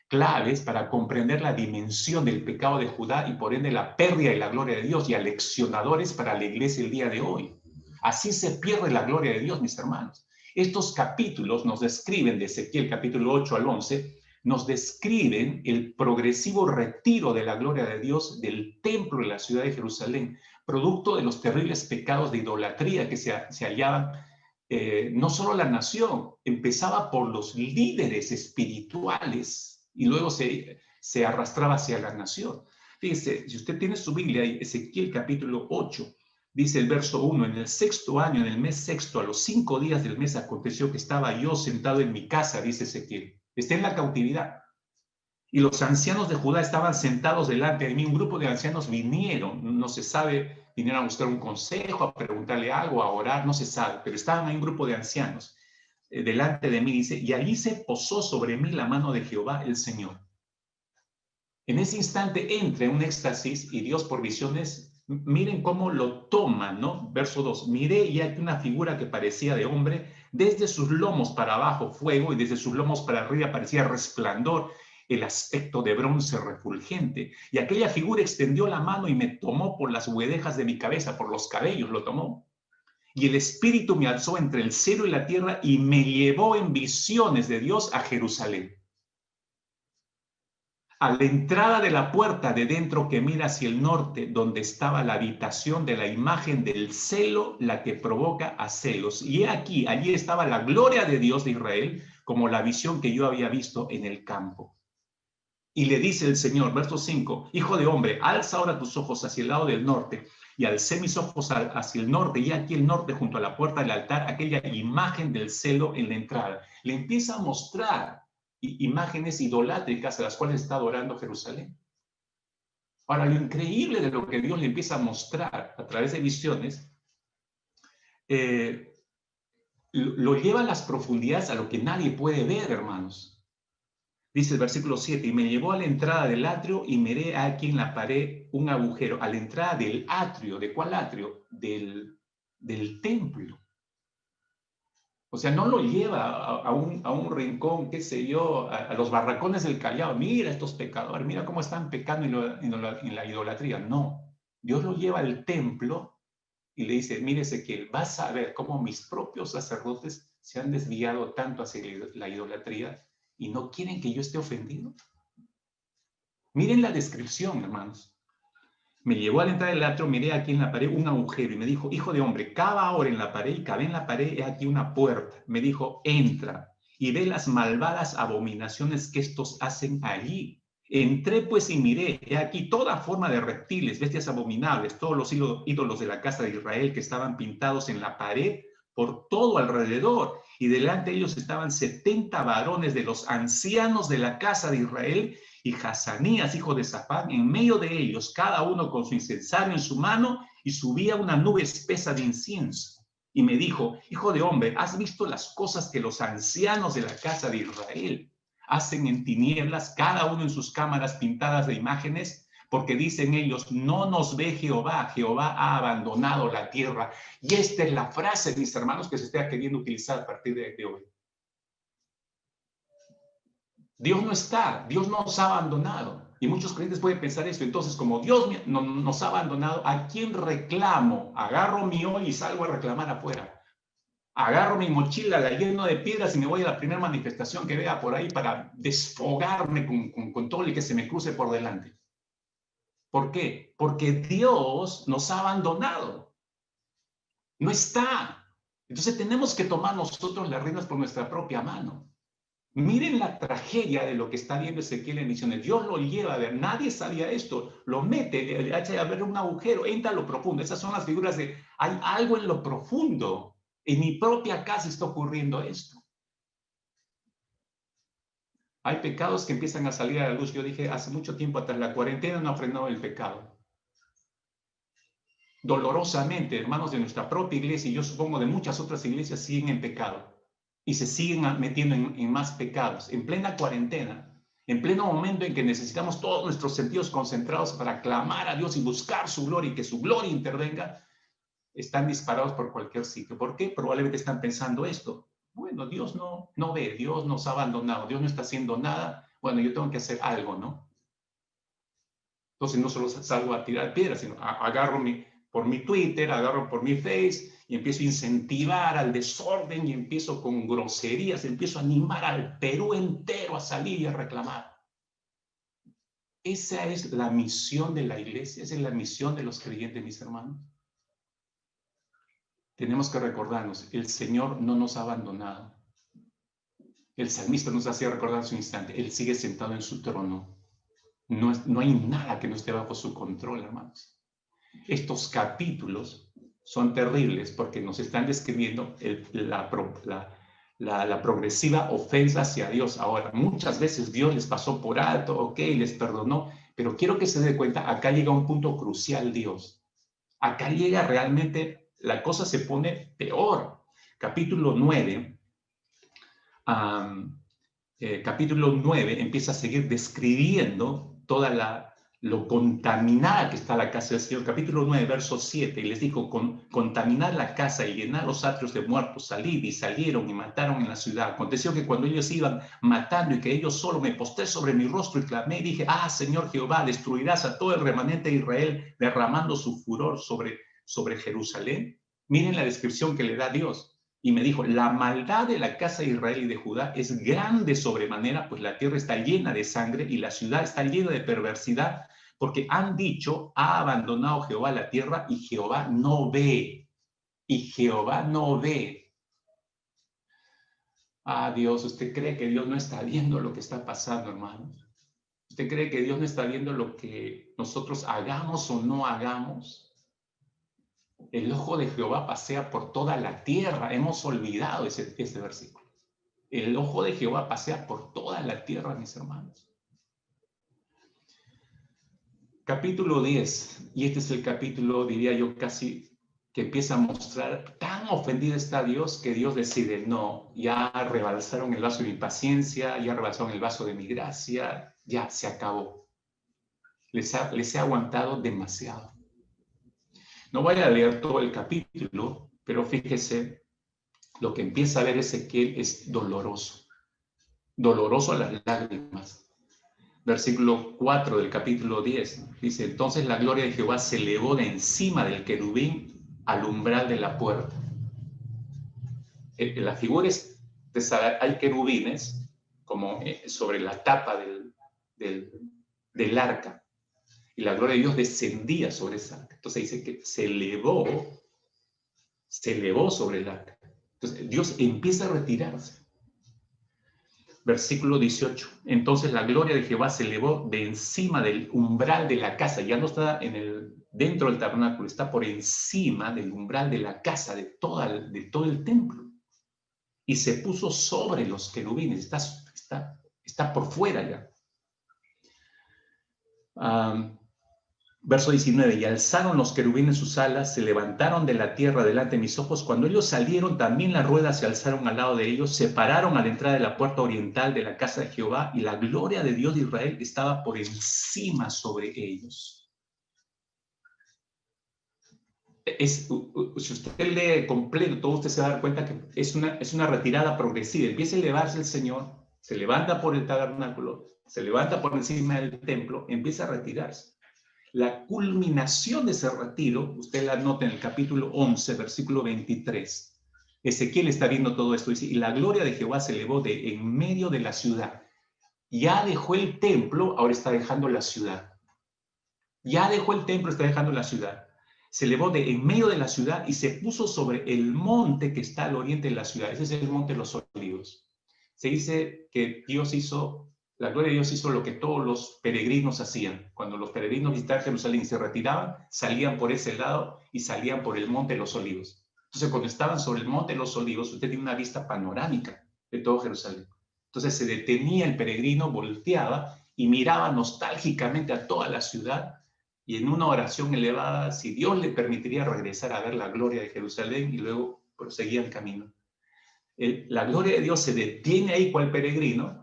S2: Claves para comprender la dimensión del pecado de Judá y por ende la pérdida de la gloria de Dios, y aleccionadores para la iglesia el día de hoy. Así se pierde la gloria de Dios, mis hermanos. Estos capítulos nos describen, de Ezequiel capítulo 8 al 11, nos describen el progresivo retiro de la gloria de Dios del templo de la ciudad de Jerusalén, producto de los terribles pecados de idolatría que se hallaban. No solo la nación, empezaba por los líderes espirituales y luego se arrastraba hacia la nación. Fíjese, si usted tiene su Biblia, Ezequiel capítulo 8, dice el verso 1, en el 6º año, en el mes sexto, a los 5 días del mes, aconteció que estaba yo sentado en mi casa, dice Ezequiel. Está en la cautividad. Y los ancianos de Judá estaban sentados delante de mí. Un grupo de ancianos vinieron, no se sabe, vinieron a buscar un consejo, a preguntarle algo, a orar, no se sabe, pero estaban ahí un grupo de ancianos delante de mí, dice, y allí se posó sobre mí la mano de Jehová el Señor. En ese instante entra en un éxtasis y Dios por visiones, miren cómo lo toma, ¿no? Verso 2, miré y aquí una figura que parecía de hombre, desde sus lomos para abajo fuego y desde sus lomos para arriba parecía resplandor, el aspecto de bronce refulgente. Y aquella figura extendió la mano y me tomó por las huedejas de mi cabeza, por los cabellos lo tomó. Y el Espíritu me alzó entre el cielo y la tierra y me llevó en visiones de Dios a Jerusalén, a la entrada de la puerta de dentro que mira hacia el norte, donde estaba la habitación de la imagen del celo, la que provoca a celos. Y he aquí, allí estaba la gloria de Dios de Israel, como la visión que yo había visto en el campo. Y le dice el Señor, verso 5, hijo de hombre, alza ahora tus ojos hacia el lado del norte. Y alcé mis ojos hacia el norte, y aquí el norte, junto a la puerta del altar, aquella imagen del celo en la entrada. Le empieza a mostrar imágenes idolátricas a las cuales está adorando Jerusalén. Ahora, lo increíble de lo que Dios le empieza a mostrar a través de visiones, lo lleva a las profundidades a lo que nadie puede ver, hermanos. Dice el versículo 7, y me llevó a la entrada del atrio y miré aquí en la pared un agujero, a la entrada del atrio. ¿De cuál atrio? Del templo. O sea, no lo lleva a un rincón, qué sé yo, a los barracones del Callao. Mira estos pecadores, mira cómo están pecando en la idolatría. No, Dios lo lleva al templo y le dice, mire Ezequiel, vas a ver cómo mis propios sacerdotes se han desviado tanto hacia la idolatría y no quieren que yo esté ofendido. Miren la descripción, hermanos. Me llevó a la entrada del atrio, miré aquí en la pared un agujero y me dijo, hijo de hombre, cava ahora en la pared, y cavé en la pared, he aquí una puerta. Me dijo, entra y ve las malvadas abominaciones que estos hacen allí. Entré pues y miré, he aquí toda forma de reptiles, bestias abominables, todos los ídolos de la casa de Israel que estaban pintados en la pared por todo alrededor. Y delante de ellos estaban 70 varones de los ancianos de la casa de Israel, y Hazanías, hijo de Safán, en medio de ellos, cada uno con su incensario en su mano, y subía una nube espesa de incienso. Y me dijo, hijo de hombre, ¿has visto las cosas que los ancianos de la casa de Israel hacen en tinieblas, cada uno en sus cámaras pintadas de imágenes? Porque dicen ellos, no nos ve Jehová, Jehová ha abandonado la tierra. Y esta es la frase, mis hermanos, que se está queriendo utilizar a partir de hoy. Dios no está, Dios nos ha abandonado. Y muchos creyentes pueden pensar esto. Entonces, como Dios nos ha abandonado, ¿a quién reclamo? Agarro mi olla y salgo a reclamar afuera. Agarro mi mochila, la lleno de piedras y me voy a la primera manifestación que vea por ahí para desfogarme con todo el que se me cruce por delante. ¿Por qué? Porque Dios nos ha abandonado. No está. Entonces tenemos que tomar nosotros las riendas por nuestra propia mano. Miren la tragedia de lo que está viendo Ezequiel en visiones. Dios lo lleva a ver. Nadie sabía esto. Lo mete, le hace a ver un agujero, entra a lo profundo. Esas son las figuras de, hay algo en lo profundo. En mi propia casa está ocurriendo esto. Hay pecados que empiezan a salir a la luz. Yo dije hace mucho tiempo atrás, la cuarentena no ha frenado el pecado. Dolorosamente, hermanos de nuestra propia iglesia, y yo supongo de muchas otras iglesias, siguen en pecado. Y se siguen metiendo en más pecados. En plena cuarentena, en pleno momento en que necesitamos todos nuestros sentidos concentrados para clamar a Dios y buscar su gloria y que su gloria intervenga, están disparados por cualquier sitio. ¿Por qué? Probablemente están pensando esto. Bueno, Dios no ve, Dios nos ha abandonado, Dios no está haciendo nada. Bueno, yo tengo que hacer algo, ¿no? Entonces no solo salgo a tirar piedras, sino agarro por mi Twitter, agarro por mi Face y empiezo a incentivar al desorden y empiezo con groserías, empiezo a animar al Perú entero a salir y a reclamar. Esa es la misión de la iglesia, esa es la misión de los creyentes, mis hermanos. Tenemos que recordarnos, el Señor no nos ha abandonado. El salmista nos hacía recordar en su instante, Él sigue sentado en su trono. No hay nada que no esté bajo su control, hermanos. Estos capítulos son terribles porque nos están describiendo la progresiva ofensa hacia Dios. Ahora, muchas veces Dios les pasó por alto, ok, les perdonó, pero quiero que se dé cuenta, acá llega un punto crucial Dios. Acá llega realmente, la cosa se pone peor. Capítulo 9, capítulo 9 empieza a seguir describiendo toda lo contaminada que está la casa del Señor. Capítulo 9, verso 7, y les dijo, contaminad la casa y llenad los atrios de muertos, salid, y salieron y mataron en la ciudad. Aconteció que cuando ellos iban matando y que ellos solo, me postré sobre mi rostro y clamé y dije, Señor Jehová, destruirás a todo el remanente de Israel, derramando su furor sobre Jerusalén. Miren la descripción que le da Dios. Y me dijo, la maldad de la casa de Israel y de Judá es grande sobremanera, pues la tierra está llena de sangre y la ciudad está llena de perversidad, porque han dicho, ha abandonado Jehová la tierra y Jehová no ve. Y Jehová no ve. Ah, Dios, ¿usted cree que Dios no está viendo lo que está pasando, hermanos? ¿Usted cree que Dios no está viendo lo que nosotros hagamos o no hagamos? El ojo de Jehová pasea por toda la tierra. Hemos olvidado ese versículo. El ojo de Jehová pasea por toda la tierra, mis hermanos. Capítulo 10, y este es el capítulo, diría yo, casi que empieza a mostrar tan ofendido está Dios que Dios decide, no, ya rebalsaron el vaso de mi paciencia, ya rebalsaron el vaso de mi gracia, ya se acabó. Les he aguantado demasiado. No voy a leer todo el capítulo, pero fíjese, lo que empieza a ver Ezequiel es doloroso. Doloroso a las lágrimas. Versículo 4 del capítulo 10, dice, entonces la gloria de Jehová se elevó de encima del querubín al umbral de la puerta. La figura es, hay querubines como sobre la tapa del arca, y la gloria de Dios descendía sobre esa arca. Entonces dice que se elevó sobre el arca. Entonces Dios empieza a retirarse. Versículo 18. Entonces la gloria de Jehová se elevó de encima del umbral de la casa. Ya no está dentro del tabernáculo, está por encima del umbral de la casa, de todo el templo. Y se puso sobre los querubines. Está por fuera ya. Verso 19, y alzaron los querubines sus alas, se levantaron de la tierra delante de mis ojos. Cuando ellos salieron, también las ruedas se alzaron al lado de ellos, se pararon a la entrada de la puerta oriental de la casa de Jehová, y la gloria de Dios de Israel estaba por encima sobre ellos. Si usted lee completo, todo usted se va a dar cuenta que es una retirada progresiva. Empieza a elevarse el Señor, se levanta por el tabernáculo, se levanta por encima del templo, empieza a retirarse. La culminación de ese retiro, usted la nota en el capítulo 11, versículo 23. Ezequiel está viendo todo esto, dice, y la gloria de Jehová se elevó de en medio de la ciudad. Ya dejó el templo, ahora está dejando la ciudad. Ya dejó el templo, está dejando la ciudad. Se elevó de en medio de la ciudad y se puso sobre el monte que está al oriente de la ciudad. Ese es el monte de los Olivos. Se dice que la gloria de Dios hizo lo que todos los peregrinos hacían. Cuando los peregrinos visitaban Jerusalén y se retiraban, salían por ese lado y salían por el monte de los Olivos. Entonces, cuando estaban sobre el monte de los Olivos, usted tiene una vista panorámica de todo Jerusalén. Entonces, se detenía el peregrino, volteaba y miraba nostálgicamente a toda la ciudad, y en una oración elevada, si Dios le permitiría regresar a ver la gloria de Jerusalén, y luego proseguían camino. La gloria de Dios se detiene ahí cual peregrino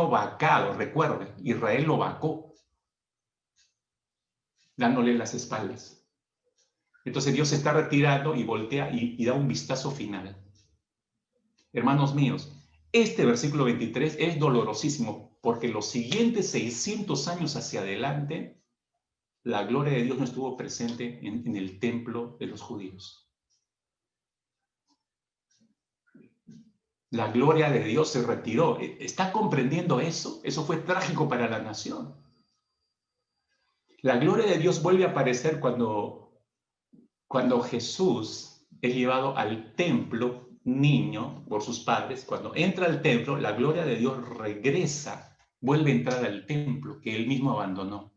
S2: vacado, recuerde, Israel lo vacó, dándole las espaldas. Entonces Dios se está retirando y voltea y da un vistazo final. Hermanos míos, este versículo 23 es dolorosísimo, porque los siguientes 600 años hacia adelante, la gloria de Dios no estuvo presente en el templo de los judíos. La gloria de Dios se retiró. ¿Está comprendiendo eso? Eso fue trágico para la nación. La gloria de Dios vuelve a aparecer cuando Jesús es llevado al templo, niño, por sus padres. Cuando entra al templo, la gloria de Dios regresa, vuelve a entrar al templo que él mismo abandonó.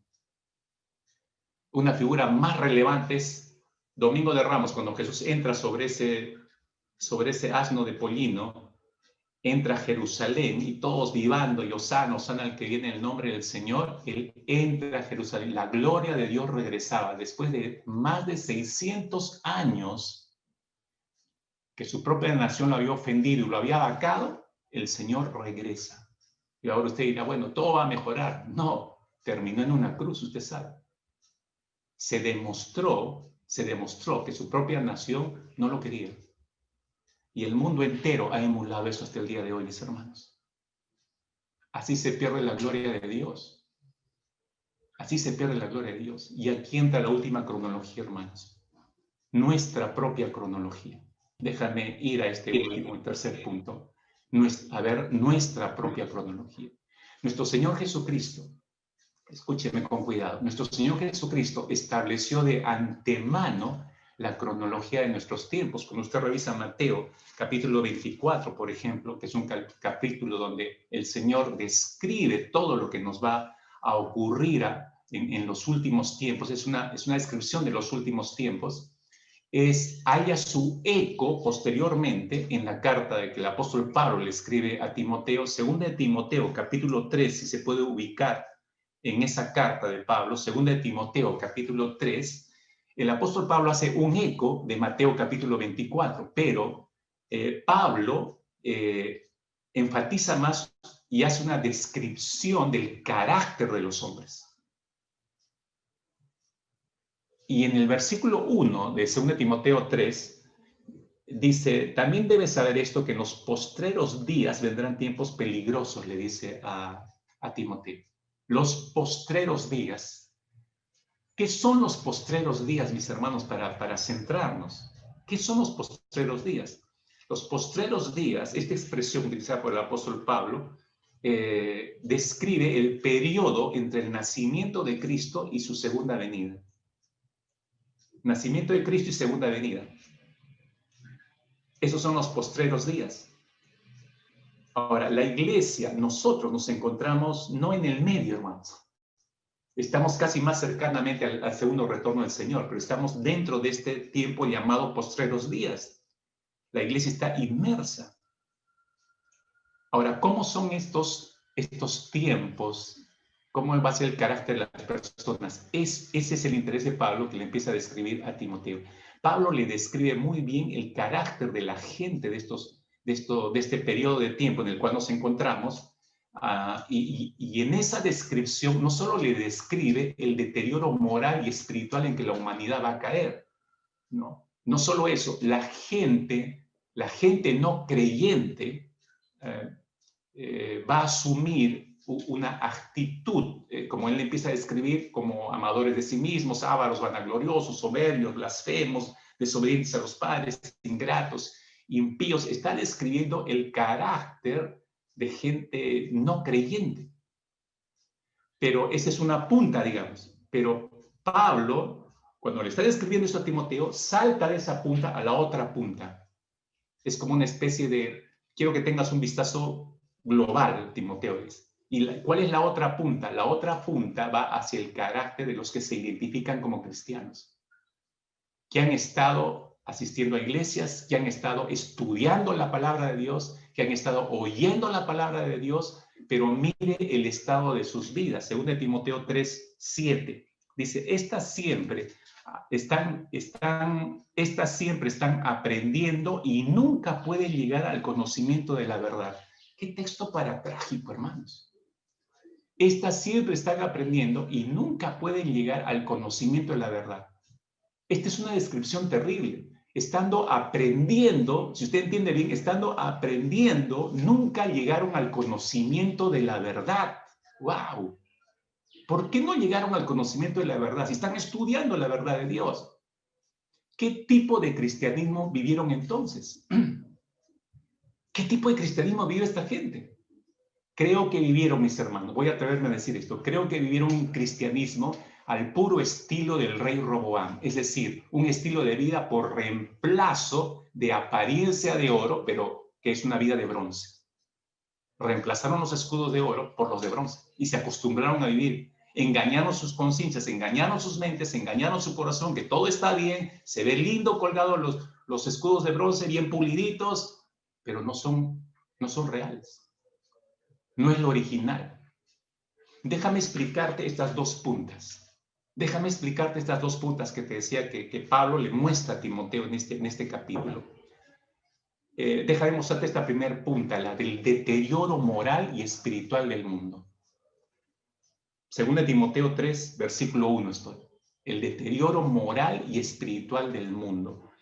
S2: Una figura más relevante es Domingo de Ramos, cuando Jesús entra sobre ese asno de pollino, entra a Jerusalén y todos vivando y Hosana al que viene en el nombre del Señor. Él entra a Jerusalén. La gloria de Dios regresaba después de más de 600 años que su propia nación lo había ofendido y lo había vacado. El Señor regresa. Y ahora usted dirá, bueno, todo va a mejorar. No, terminó en una cruz, usted sabe. Se demostró que su propia nación no lo quería. Y el mundo entero ha emulado eso hasta el día de hoy, mis hermanos. Así se pierde la gloria de Dios. Así se pierde la gloria de Dios. Y aquí entra la última cronología, hermanos. nuestra propia cronología. Déjame ir a este último, el tercer punto. A ver, nuestra propia cronología. Nuestro Señor Jesucristo, escúcheme con cuidado, nuestro Señor Jesucristo estableció de antemano la cronología de nuestros tiempos. Cuando usted revisa Mateo, capítulo 24, por ejemplo, que es un capítulo donde el Señor describe todo lo que nos va a ocurrir en los últimos tiempos, es una descripción de los últimos tiempos, haya su eco posteriormente en la carta de que el apóstol Pablo le escribe a Timoteo, segunda de Timoteo, capítulo 3, si se puede ubicar en esa carta de Pablo, segunda de Timoteo, capítulo 3, el apóstol Pablo hace un eco de Mateo, capítulo 24, pero Pablo enfatiza más y hace una descripción del carácter de los hombres. Y en el versículo 1 de 2 Timoteo 3, dice, también debes saber esto, que en los postreros días vendrán tiempos peligrosos, le dice a Timoteo. Los postreros días. ¿Qué son los postreros días, mis hermanos, para centrarnos? ¿Qué son los postreros días? Los postreros días, esta expresión utilizada por el apóstol Pablo, describe el periodo entre el nacimiento de Cristo y su segunda venida. Nacimiento de Cristo y segunda venida. Esos son los postreros días. Ahora, la iglesia, nosotros nos encontramos no en el medio, hermanos. Estamos casi más cercanamente al segundo retorno del Señor, pero estamos dentro de este tiempo llamado postreros días. La iglesia está inmersa. Ahora, ¿cómo son estos tiempos? ¿Cómo va a ser el carácter de las personas? Ese es el interés de Pablo que le empieza a describir a Timoteo. Pablo le describe muy bien el carácter de la gente de este periodo de tiempo en el cual nos encontramos. Y en esa descripción no solo le describe el deterioro moral y espiritual en que la humanidad va a caer, no solo eso, la gente no creyente va a asumir una actitud, como él empieza a describir, como amadores de sí mismos, ávaros, vanagloriosos, soberbios, blasfemos, desobedientes a los padres, ingratos, impíos. Está describiendo el carácter de gente no creyente. Pero esa es una punta, digamos. Pero Pablo, cuando le está describiendo esto a Timoteo, salta de esa punta a la otra punta. Es como una especie de, quiero que tengas un vistazo global, Timoteo. ¿Y cuál es la otra punta? La otra punta va hacia el carácter de los que se identifican como cristianos, que han estado asistiendo a iglesias, que han estado estudiando la palabra de Dios, que han estado oyendo la palabra de Dios, pero mire el estado de sus vidas. Según de Timoteo 3:7, dice, estas siempre están aprendiendo y nunca pueden llegar al conocimiento de la verdad. ¿Qué texto paraprágico, hermanos? Estas siempre están aprendiendo y nunca pueden llegar al conocimiento de la verdad. Esta es una descripción terrible. Estando aprendiendo, si usted entiende bien, estando aprendiendo, nunca llegaron al conocimiento de la verdad. ¡Wow! ¿Por qué no llegaron al conocimiento de la verdad? Si están estudiando la verdad de Dios. ¿Qué tipo de cristianismo vivieron entonces? ¿Qué tipo de cristianismo vive esta gente? Creo que vivieron, mis hermanos, voy a atreverme a decir esto, creo que vivieron un cristianismo al puro estilo del rey Roboam, es decir, un estilo de vida por reemplazo de apariencia de oro, pero que es una vida de bronce. Reemplazaron los escudos de oro por los de bronce y se acostumbraron a vivir. Engañaron sus conciencias, engañaron sus mentes, engañaron su corazón, que todo está bien, se ve lindo colgado los escudos de bronce, bien puliditos, pero no son reales. No es lo original. Déjame explicarte estas dos puntas. Déjame explicarte estas dos puntas que te decía que Pablo le muestra a Timoteo en este capítulo. Déjame mostrarte esta primera punta, la del deterioro moral y espiritual del mundo. Según de Timoteo 3, versículo 1 estoy. El deterioro moral y espiritual del mundo.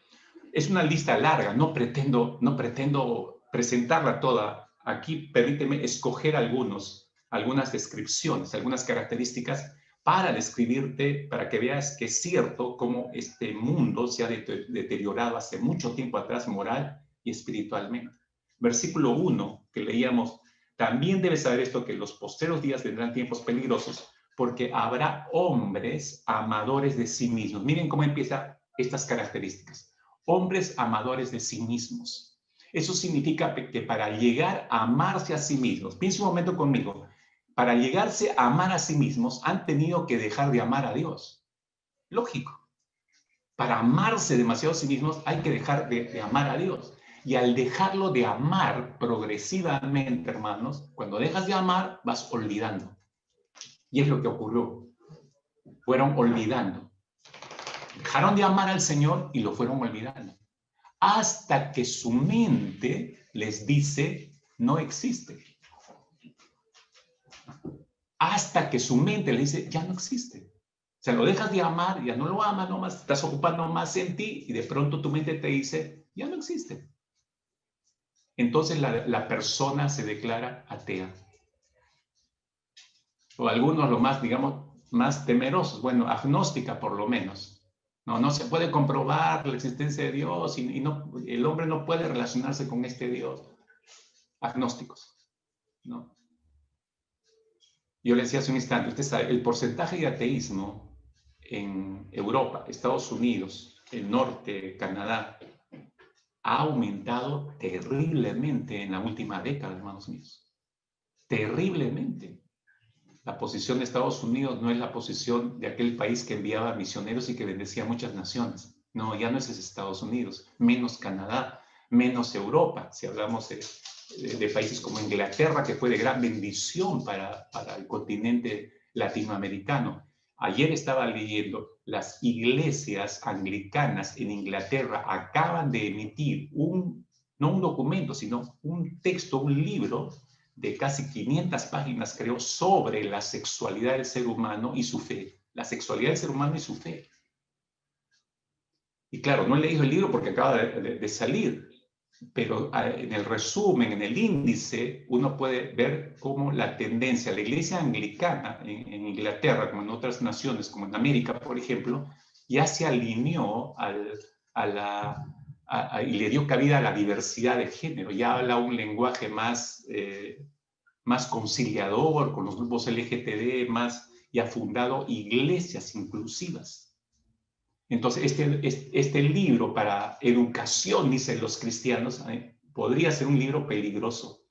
S2: Es una lista larga, no pretendo presentarla toda. Aquí permíteme escoger algunas descripciones, algunas características para describirte, para que veas que es cierto cómo este mundo se ha deteriorado hace mucho tiempo atrás moral y espiritualmente. Versículo 1 que leíamos, también debes saber esto, que en los postreros días vendrán tiempos peligrosos, porque habrá hombres amadores de sí mismos. Miren cómo empiezan estas características. Hombres amadores de sí mismos. Eso significa que para llegar a amarse a sí mismos, piensa un momento conmigo, para llegarse a amar a sí mismos han tenido que dejar de amar a Dios. Lógico. Para amarse demasiado a sí mismos hay que dejar de amar a Dios. Y al dejarlo de amar progresivamente, hermanos, cuando dejas de amar, vas olvidando. Y es lo que ocurrió. Fueron olvidando. Dejaron de amar al Señor y lo fueron olvidando. Hasta que su mente les dice, no existe. Hasta que su mente les dice, ya no existe. O sea, lo dejas de amar, ya no lo amas nomás, estás ocupando más en ti y de pronto tu mente te dice, ya no existe. Entonces la persona se declara atea. O algunos lo más, digamos, más temerosos, bueno, agnóstica por lo menos. No se puede comprobar la existencia de Dios y no, el hombre no puede relacionarse con este Dios. Agnósticos, ¿no? Yo le decía hace un instante, usted sabe, el porcentaje de ateísmo en Europa, Estados Unidos, el norte, Canadá, ha aumentado terriblemente en la última década, hermanos míos. Terriblemente. La posición de Estados Unidos no es la posición de aquel país que enviaba misioneros y que bendecía a muchas naciones. No, ya no es Estados Unidos, menos Canadá, menos Europa. Si hablamos de países como Inglaterra, que fue de gran bendición para el continente latinoamericano. Ayer estaba leyendo, las iglesias anglicanas en Inglaterra acaban de emitir no un documento, sino un texto, un libro, de casi 500 páginas, creo, sobre la sexualidad del ser humano y su fe. La sexualidad del ser humano y su fe. Y claro, no he leído el libro porque acaba de salir, pero en el resumen, en el índice, uno puede ver cómo la tendencia, la iglesia anglicana en Inglaterra, como en otras naciones, como en América, por ejemplo, ya se alineó y le dio cabida a la diversidad de género. Ya habla un lenguaje más conciliador con los grupos LGTB, y ha fundado iglesias inclusivas. Entonces, este libro para educación, dicen los cristianos, podría ser un libro peligroso,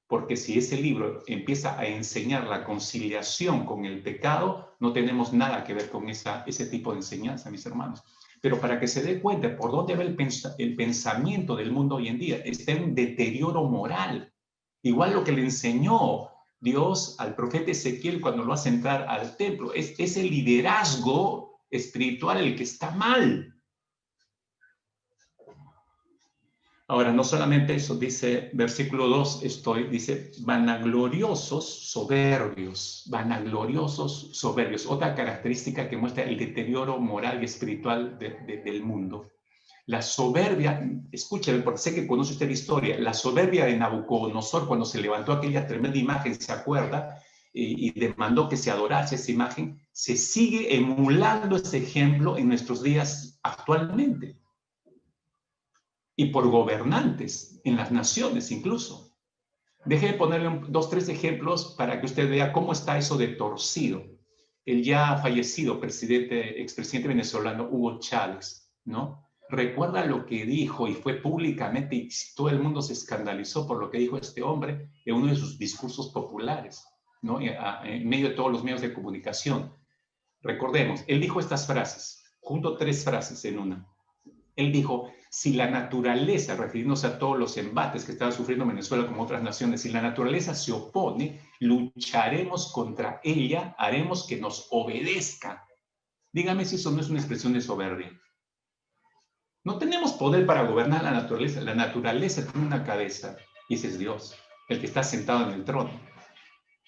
S2: porque si ese libro empieza a enseñar la conciliación con el pecado, no tenemos nada que ver con ese tipo de enseñanza, mis hermanos. Pero para que se dé cuenta por dónde va el pensamiento del mundo hoy en día, está en un deterioro moral. Igual lo que le enseñó Dios al profeta Ezequiel cuando lo hace entrar al templo, es el liderazgo espiritual el que está mal. Ahora, no solamente eso, dice versículo 2, dice vanagloriosos soberbios, vanagloriosos soberbios. Otra característica que muestra el deterioro moral y espiritual del mundo. La soberbia, escúchame, porque sé que conoce usted la historia, la soberbia de Nabucodonosor cuando se levantó aquella tremenda imagen, ¿se acuerda? Y demandó que se adorase esa imagen, se sigue emulando ese ejemplo en nuestros días actualmente. Y por gobernantes en las naciones incluso. Deje de ponerle 2, 3 ejemplos para que usted vea cómo está eso de torcido. El ya fallecido expresidente venezolano Hugo Chávez, ¿no? Recuerda lo que dijo y fue públicamente, y todo el mundo se escandalizó por lo que dijo este hombre en uno de sus discursos populares, ¿no? En medio de todos los medios de comunicación. Recordemos, él dijo estas frases, junto 3 frases en una. Él dijo, si la naturaleza, refiriéndose a todos los embates que estaba sufriendo Venezuela como otras naciones, si la naturaleza se opone, lucharemos contra ella, haremos que nos obedezca. Dígame si eso no es una expresión de soberbia. No tenemos poder para gobernar la naturaleza tiene una cabeza, y ese es Dios, el que está sentado en el trono.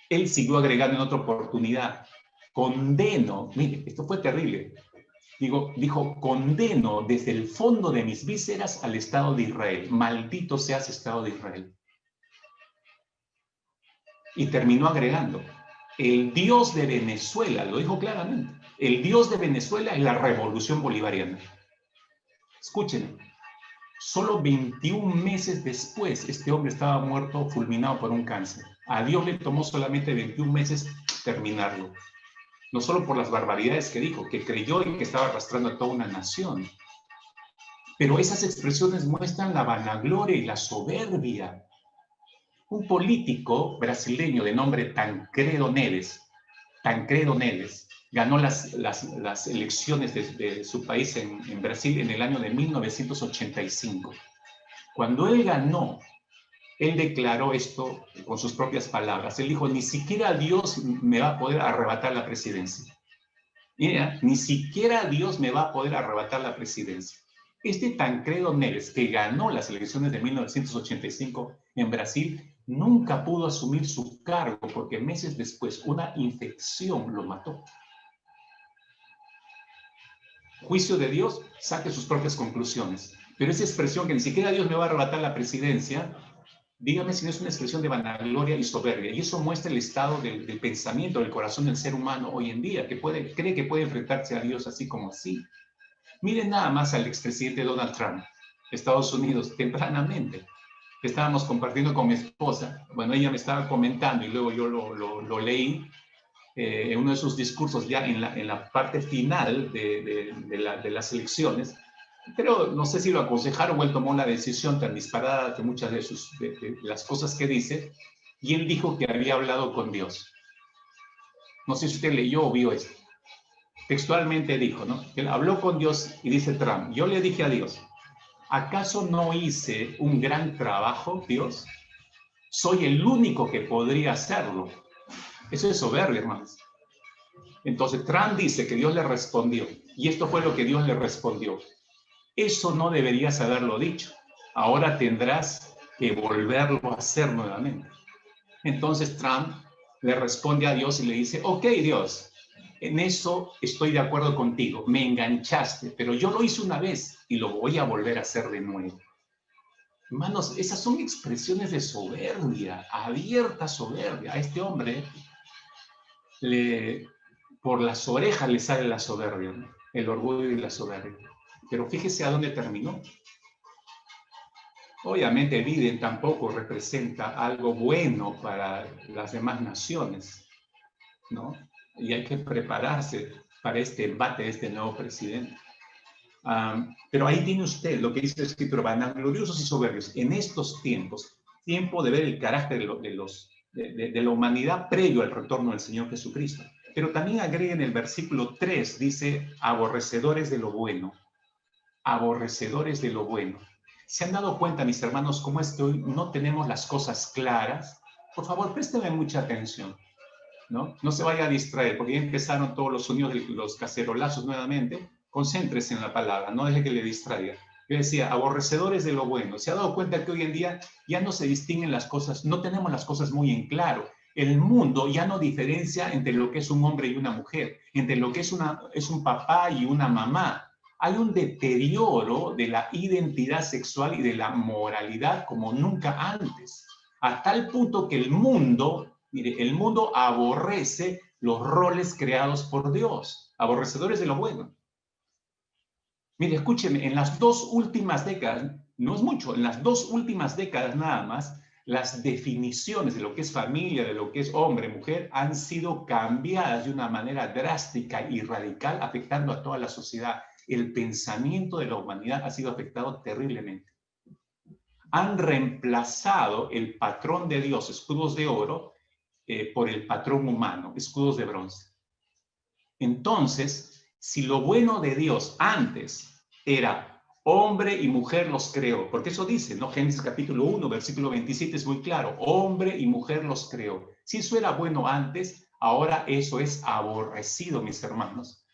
S2: Él siguió agregando en otra oportunidad, condeno, mire, esto fue terrible, dijo, condeno desde el fondo de mis vísceras al Estado de Israel. Maldito seas, Estado de Israel. Y terminó agregando, El Dios de Venezuela, lo dijo claramente, el Dios de Venezuela es la revolución bolivariana. Escúchenme, solo 21 meses después este hombre estaba muerto, fulminado por un cáncer. A Dios le tomó solamente 21 meses terminarlo. No solo por las barbaridades que dijo, que creyó y que estaba arrastrando a toda una nación. Pero esas expresiones muestran la vanagloria y la soberbia. Un político brasileño de nombre Tancredo Neves, ganó las elecciones de su país en Brasil en el año de 1985. Cuando él ganó, él declaró esto con sus propias palabras. Él dijo, ni siquiera Dios me va a poder arrebatar la presidencia. Mira, ni siquiera Dios me va a poder arrebatar la presidencia. Este Tancredo Neves, que ganó las elecciones de 1985 en Brasil, nunca pudo asumir su cargo porque meses después una infección lo mató. Juicio de Dios, saque sus propias conclusiones. Pero esa expresión que ni siquiera Dios me va a arrebatar la presidencia, dígame si no es una expresión de vanagloria y soberbia. Y eso muestra el estado del pensamiento, del corazón del ser humano hoy en día, que cree que puede enfrentarse a Dios así como así. Miren nada más al expresidente Donald Trump, Estados Unidos, tempranamente. Estábamos compartiendo con mi esposa, bueno, ella me estaba comentando y luego yo lo leí en uno de sus discursos ya en la parte final de las elecciones, pero no sé si lo aconsejaron o él tomó una decisión tan disparada que muchas de las cosas que dice, y él dijo que había hablado con Dios. No sé si usted leyó o vio esto. Textualmente dijo, ¿no? Él habló con Dios y dice Trump, yo le dije a Dios, ¿acaso no hice un gran trabajo, Dios? Soy el único que podría hacerlo. Eso es soberbia, hermanos. Entonces Trump dice que Dios le respondió, y esto fue lo que Dios le respondió. Eso no deberías haberlo dicho. Ahora tendrás que volverlo a hacer nuevamente. Entonces Trump le responde a Dios y le dice, ok, Dios, en eso estoy de acuerdo contigo, me enganchaste, pero yo lo hice una vez y lo voy a volver a hacer de nuevo. Hermanos, esas son expresiones de soberbia, abierta soberbia. A este hombre, por las orejas le sale la soberbia, ¿no? El orgullo y la soberbia. Pero fíjese a dónde terminó. Obviamente Biden tampoco representa algo bueno para las demás naciones, ¿no? Y hay que prepararse para este embate de este nuevo presidente. Pero ahí tiene usted lo que dice el escritor, vanagloriosos y soberbios. En estos tiempos, tiempo de ver el carácter de la humanidad previo al retorno del Señor Jesucristo. Pero también agrega en el versículo 3, dice, aborrecedores de lo bueno. Aborrecedores de lo bueno. ¿Se han dado cuenta, mis hermanos, cómo es que hoy no tenemos las cosas claras? Por favor, présteme mucha atención, ¿no? No se vaya a distraer, porque ya empezaron todos los sonidos de los cacerolazos nuevamente. Concéntrese en la palabra, no deje que le distraiga. Yo decía, aborrecedores de lo bueno. ¿Se ha dado cuenta que hoy en día ya no se distinguen las cosas, no tenemos las cosas muy en claro? El mundo ya no diferencia entre lo que es un hombre y una mujer, entre lo que es un papá y una mamá. Hay un deterioro de la identidad sexual y de la moralidad como nunca antes, a tal punto que el mundo, mire, el mundo aborrece los roles creados por Dios, aborrecedores de lo bueno. Mire, escúcheme, en las 2 últimas décadas, no es mucho, en las 2 últimas décadas nada más, las definiciones de lo que es familia, de lo que es hombre, mujer, han sido cambiadas de una manera drástica y radical, afectando a toda la sociedad. El pensamiento de la humanidad ha sido afectado terriblemente. Han reemplazado el patrón de Dios, escudos de oro, por el patrón humano, escudos de bronce. Entonces, si lo bueno de Dios antes era hombre y mujer los creó, porque eso dice, ¿no? Génesis capítulo 1, versículo 27 es muy claro, hombre y mujer los creó. Si eso era bueno antes, ahora eso es aborrecido, mis hermanos.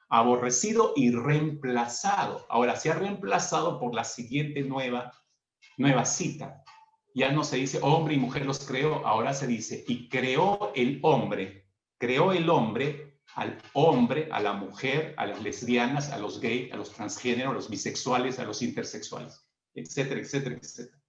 S2: Aborrecido y reemplazado. Ahora se ha reemplazado por la siguiente nueva cita. Ya no se dice hombre y mujer los creó, ahora se dice y creó el hombre al hombre, a la mujer, a las lesbianas, a los gays, a los transgéneros, a los bisexuales, a los intersexuales, etcétera, etcétera, etcétera.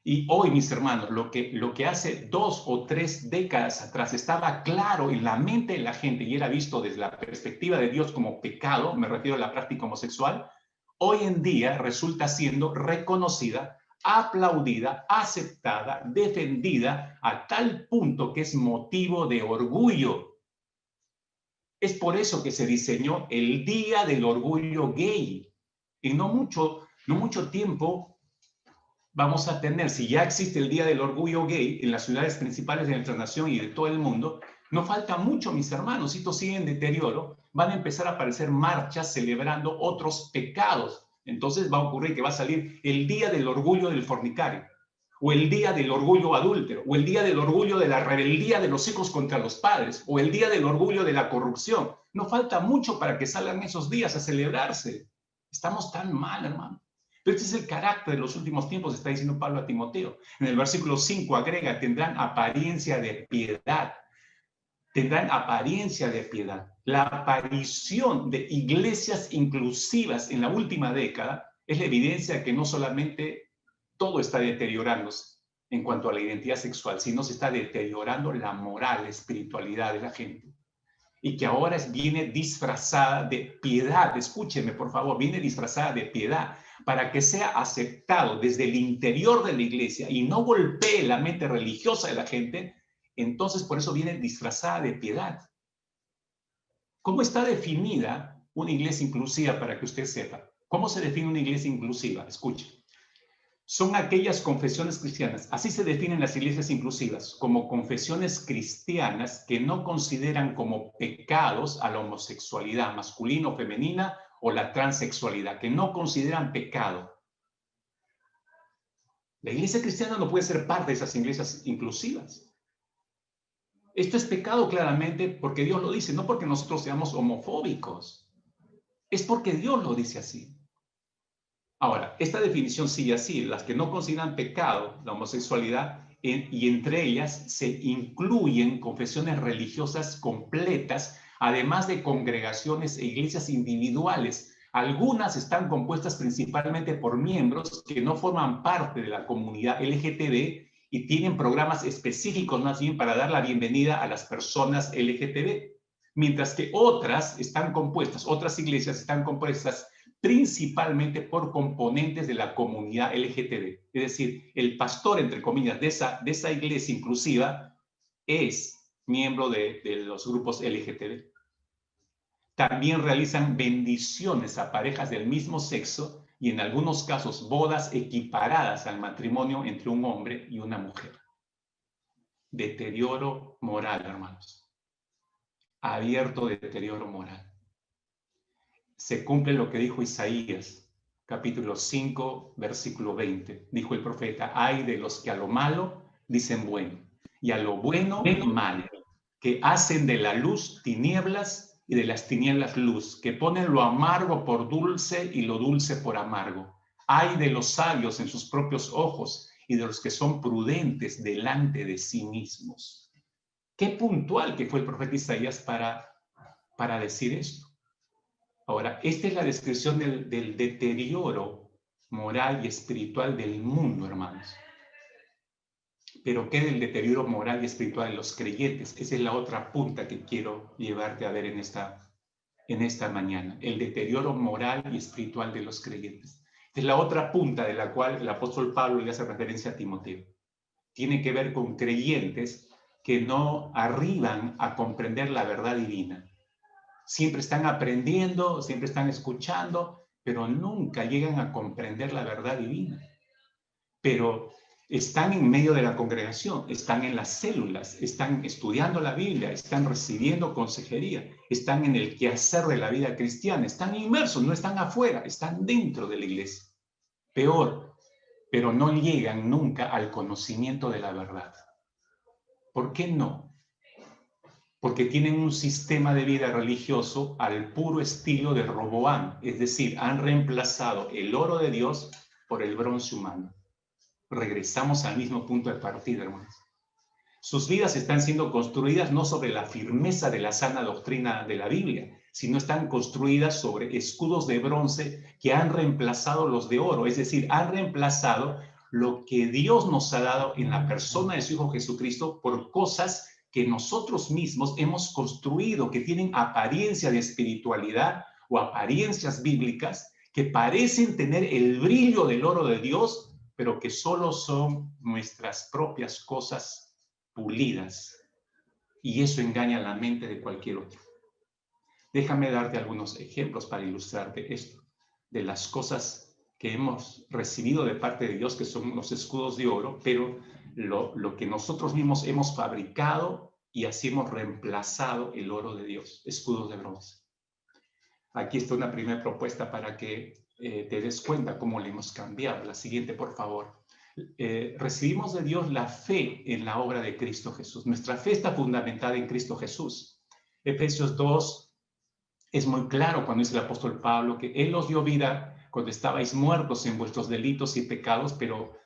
S2: Y hoy, mis hermanos, lo que hace 2 o 3 décadas atrás estaba claro en la mente de la gente y era visto desde la perspectiva de Dios como pecado, me refiero a la práctica homosexual, hoy en día resulta siendo reconocida, aplaudida, aceptada, defendida a tal punto que es motivo de orgullo. Es por eso que se diseñó el Día del Orgullo Gay. Y no mucho tiempo vamos a tener, si ya existe el Día del Orgullo Gay en las ciudades principales de nuestra nación y de todo el mundo, no falta mucho, mis hermanos, si esto sigue en deterioro, van a empezar a aparecer marchas celebrando otros pecados. Entonces va a ocurrir que va a salir el Día del Orgullo del Fornicario, o el Día del Orgullo Adúltero, o el Día del Orgullo de la rebeldía de los hijos contra los padres, o el Día del Orgullo de la corrupción. No falta mucho para que salgan esos días a celebrarse. Estamos tan mal, hermano. Pero este es el carácter de los últimos tiempos, está diciendo Pablo a Timoteo. En el versículo 5 agrega, tendrán apariencia de piedad. Tendrán apariencia de piedad. La aparición de iglesias inclusivas en la última década es la evidencia de que no solamente todo está deteriorándose en cuanto a la identidad sexual, sino se está deteriorando la moral, la espiritualidad de la gente. Y que ahora viene disfrazada de piedad. Escúcheme, por favor, viene disfrazada de piedad para que sea aceptado desde el interior de la iglesia y no golpee la mente religiosa de la gente. Entonces, por eso viene disfrazada de piedad. ¿Cómo está definida una iglesia inclusiva para que usted sepa? ¿Cómo se define una iglesia inclusiva? Escuche. Son aquellas confesiones cristianas, así se definen las iglesias inclusivas, como confesiones cristianas que no consideran como pecados a la homosexualidad masculina o femenina o la transexualidad, que no consideran pecado. La iglesia cristiana no puede ser parte de esas iglesias inclusivas. Esto es pecado claramente porque Dios lo dice, no porque nosotros seamos homofóbicos, es porque Dios lo dice así. Ahora, esta definición sigue así, las que no consideran pecado la homosexualidad y entre ellas se incluyen confesiones religiosas completas, además de congregaciones e iglesias individuales. Algunas están compuestas principalmente por miembros que no forman parte de la comunidad LGTB y tienen programas específicos más bien para dar la bienvenida a las personas LGTB, mientras que otras iglesias están compuestas principalmente por componentes de la comunidad LGTB. Es decir, el pastor, entre comillas, de esa iglesia inclusiva es miembro de los grupos LGTB. También realizan bendiciones a parejas del mismo sexo y en algunos casos bodas equiparadas al matrimonio entre un hombre y una mujer. Deterioro moral, hermanos. Abierto deterioro moral. Se cumple lo que dijo Isaías, capítulo 5, versículo 20. Dijo el profeta, ay de los que a lo malo dicen bueno, y a lo bueno mal, que hacen de la luz tinieblas y de las tinieblas luz, que ponen lo amargo por dulce y lo dulce por amargo. Ay de los sabios en sus propios ojos y de los que son prudentes delante de sí mismos. Qué puntual que fue el profeta Isaías para decir esto. Ahora, esta es la descripción del deterioro moral y espiritual del mundo, hermanos. Pero ¿qué del deterioro moral y espiritual de los creyentes? Esa es la otra punta que quiero llevarte a ver en esta mañana. El deterioro moral y espiritual de los creyentes. Esta es la otra punta de la cual el apóstol Pablo le hace referencia a Timoteo. Tiene que ver con creyentes que no arriban a comprender la verdad divina. Siempre están aprendiendo, siempre están escuchando, pero nunca llegan a comprender la verdad divina. Pero están en medio de la congregación, están en las células, están estudiando la Biblia, están recibiendo consejería, están en el quehacer de la vida cristiana, están inmersos, no están afuera, están dentro de la iglesia. Peor, pero no llegan nunca al conocimiento de la verdad. ¿Por qué no? Porque tienen un sistema de vida religioso al puro estilo de Roboam, es decir, han reemplazado el oro de Dios por el bronce humano. Regresamos al mismo punto de partida, hermanos. Sus vidas están siendo construidas no sobre la firmeza de la sana doctrina de la Biblia, sino están construidas sobre escudos de bronce que han reemplazado los de oro, es decir, han reemplazado lo que Dios nos ha dado en la persona de su Hijo Jesucristo por cosas que nosotros mismos hemos construido, que tienen apariencia de espiritualidad o apariencias bíblicas, que parecen tener el brillo del oro de Dios, pero que solo son nuestras propias cosas pulidas. Y eso engaña la mente de cualquier otro. Déjame darte algunos ejemplos para ilustrarte esto, de las cosas que hemos recibido de parte de Dios, que son los escudos de oro, pero lo que nosotros mismos hemos fabricado y así hemos reemplazado el oro de Dios, escudos de bronce. Aquí está una primera propuesta para que te des cuenta cómo le hemos cambiado. La siguiente, por favor. Recibimos de Dios la fe en la obra de Cristo Jesús. Nuestra fe está fundamentada en Cristo Jesús. Efesios 2 es muy claro cuando dice el apóstol Pablo que Él os dio vida cuando estabais muertos en vuestros delitos y pecados, pero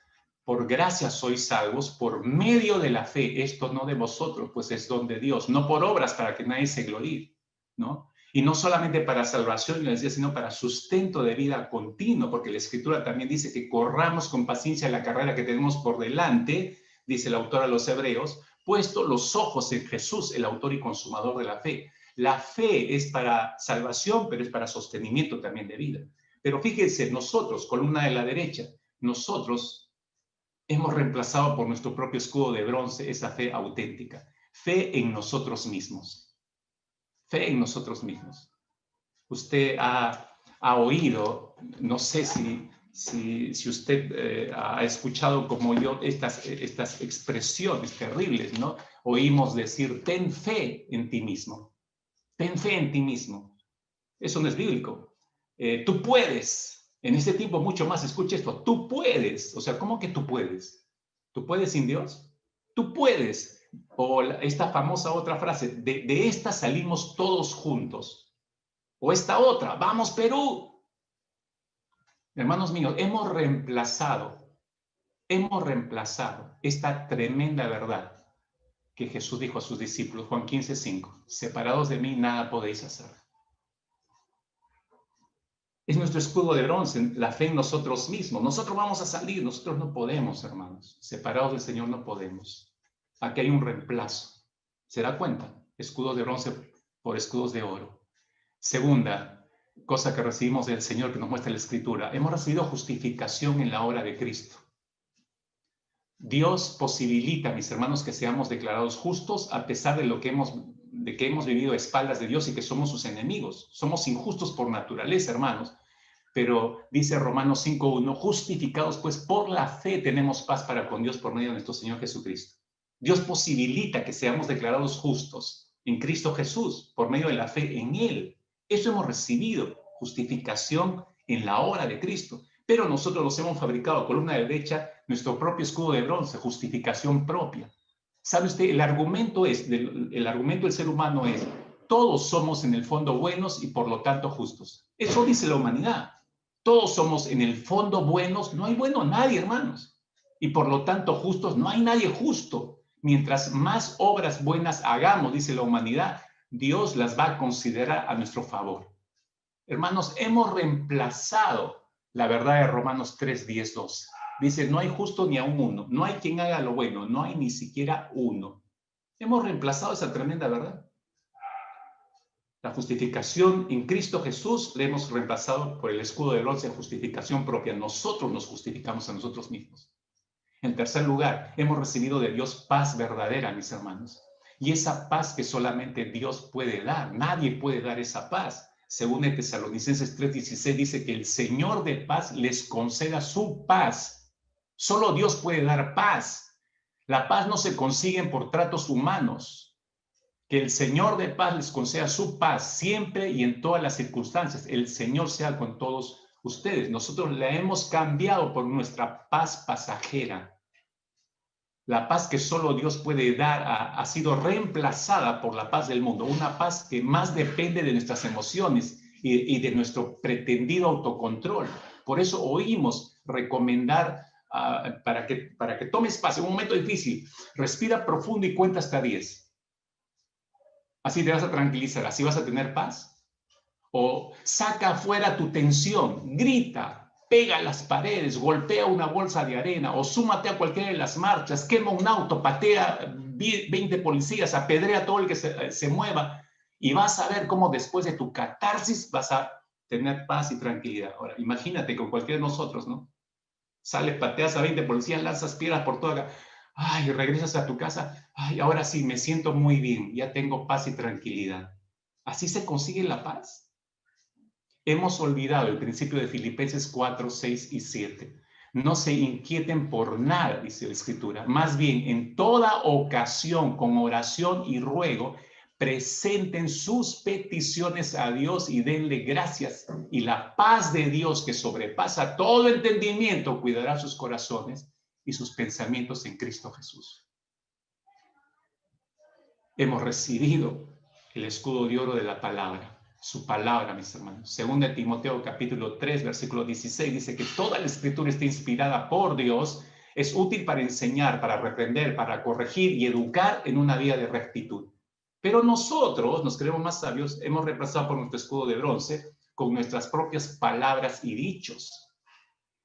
S2: por gracia sois salvos por medio de la fe. Esto no de vosotros, pues es don de Dios, no por obras para que nadie se gloríe, ¿no? Y no solamente para salvación, yo decía, sino para sustento de vida continuo, porque la Escritura también dice que corramos con paciencia la carrera que tenemos por delante, dice el autor a los Hebreos, puesto los ojos en Jesús, el autor y consumador de la fe. La fe es para salvación, pero es para sostenimiento también de vida. Pero fíjense, nosotros, columna de la derecha, nosotros hemos reemplazado por nuestro propio escudo de bronce esa fe auténtica, fe en nosotros mismos. Fe en nosotros mismos. Usted ha oído, no sé si usted ha escuchado como yo estas expresiones terribles, ¿no? Oímos decir, ten fe en ti mismo. Ten fe en ti mismo. Eso no es bíblico. Tú puedes. En este tiempo mucho más, escuche esto. Tú puedes. O sea, ¿cómo que tú puedes? ¿Tú puedes sin Dios? Tú puedes. O esta famosa otra frase, de esta salimos todos juntos. O esta otra, vamos Perú. Hermanos míos, hemos reemplazado esta tremenda verdad que Jesús dijo a sus discípulos, Juan 15:5, separados de mí nada podéis hacer. Es nuestro escudo de bronce, la fe en nosotros mismos. Nosotros vamos a salir, nosotros no podemos, hermanos. Separados del Señor no podemos. Aquí hay un reemplazo. ¿Se da cuenta? Escudos de bronce por escudos de oro. Segunda cosa que recibimos del Señor que nos muestra la Escritura. Hemos recibido justificación en la obra de Cristo. Dios posibilita, mis hermanos, que seamos declarados justos a pesar de que hemos vivido a espaldas de Dios y que somos sus enemigos. Somos injustos por naturaleza, hermanos. Pero dice Romanos 5:1, justificados pues por la fe tenemos paz para con Dios por medio de nuestro Señor Jesucristo. Dios posibilita que seamos declarados justos en Cristo Jesús por medio de la fe en Él. Eso hemos recibido, justificación en la obra de Cristo. Pero nosotros los hemos fabricado, columna de derecha, nuestro propio escudo de bronce, justificación propia. ¿Sabe usted? El argumento del ser humano es, todos somos en el fondo buenos y por lo tanto justos. Eso dice la humanidad. Todos somos en el fondo buenos, no hay bueno nadie, hermanos. Y por lo tanto justos, no hay nadie justo. Mientras más obras buenas hagamos, dice la humanidad, Dios las va a considerar a nuestro favor. Hermanos, hemos reemplazado la verdad de Romanos 3:10-12. Dice, no hay justo ni aún uno, no hay quien haga lo bueno, no hay ni siquiera uno. Hemos reemplazado esa tremenda verdad. La justificación en Cristo Jesús la hemos reemplazado por el escudo de bronce de justificación propia. Nosotros nos justificamos a nosotros mismos. En tercer lugar, hemos recibido de Dios paz verdadera, mis hermanos. Y esa paz que solamente Dios puede dar. Nadie puede dar esa paz. Según Tesalonicenses 3:16 dice que el Señor de paz les conceda su paz. Solo Dios puede dar paz. La paz no se consigue por tratos humanos. Que el Señor de paz les conceda su paz siempre y en todas las circunstancias. El Señor sea con todos ustedes. Nosotros la hemos cambiado por nuestra paz pasajera. La paz que solo Dios puede dar ha sido reemplazada por la paz del mundo, una paz que más depende de nuestras emociones y de nuestro pretendido autocontrol. Por eso oímos recomendar para que tomes paz en un momento difícil, respira profundo y cuenta hasta 10. Así te vas a tranquilizar, así vas a tener paz. O saca afuera tu tensión, grita, pega las paredes, golpea una bolsa de arena o súmate a cualquiera de las marchas, quema un auto, patea 20 policías, apedrea a todo el que se mueva y vas a ver cómo después de tu catarsis vas a tener paz y tranquilidad. Ahora, imagínate con cualquiera de nosotros, ¿no? Sales, pateas a 20 policías, lanzas piedras por toda. Ay, regresas a tu casa. Ay, ahora sí, me siento muy bien. Ya tengo paz y tranquilidad. ¿Así se consigue la paz? Hemos olvidado el principio de Filipenses 4, 6 y 7. No se inquieten por nada, dice la Escritura. Más bien, en toda ocasión, con oración y ruego, presenten sus peticiones a Dios y denle gracias. Y la paz de Dios, que sobrepasa todo entendimiento, cuidará sus corazones y sus pensamientos en Cristo Jesús. Hemos recibido el escudo de oro de la palabra. Su palabra, mis hermanos. Según de Timoteo capítulo 3, versículo 16, dice que toda la escritura está inspirada por Dios, es útil para enseñar, para reprender, para corregir y educar en una vida de rectitud. Pero nosotros, nos creemos más sabios, hemos reemplazado por nuestro escudo de bronce con nuestras propias palabras y dichos.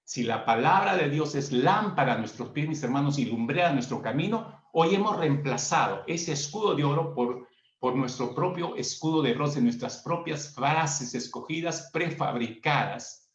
S2: Si la palabra de Dios es lámpara a nuestros pies, mis hermanos, y lumbrera nuestro camino, hoy hemos reemplazado ese escudo de oro por nuestro propio escudo de bronce, nuestras propias frases escogidas, prefabricadas,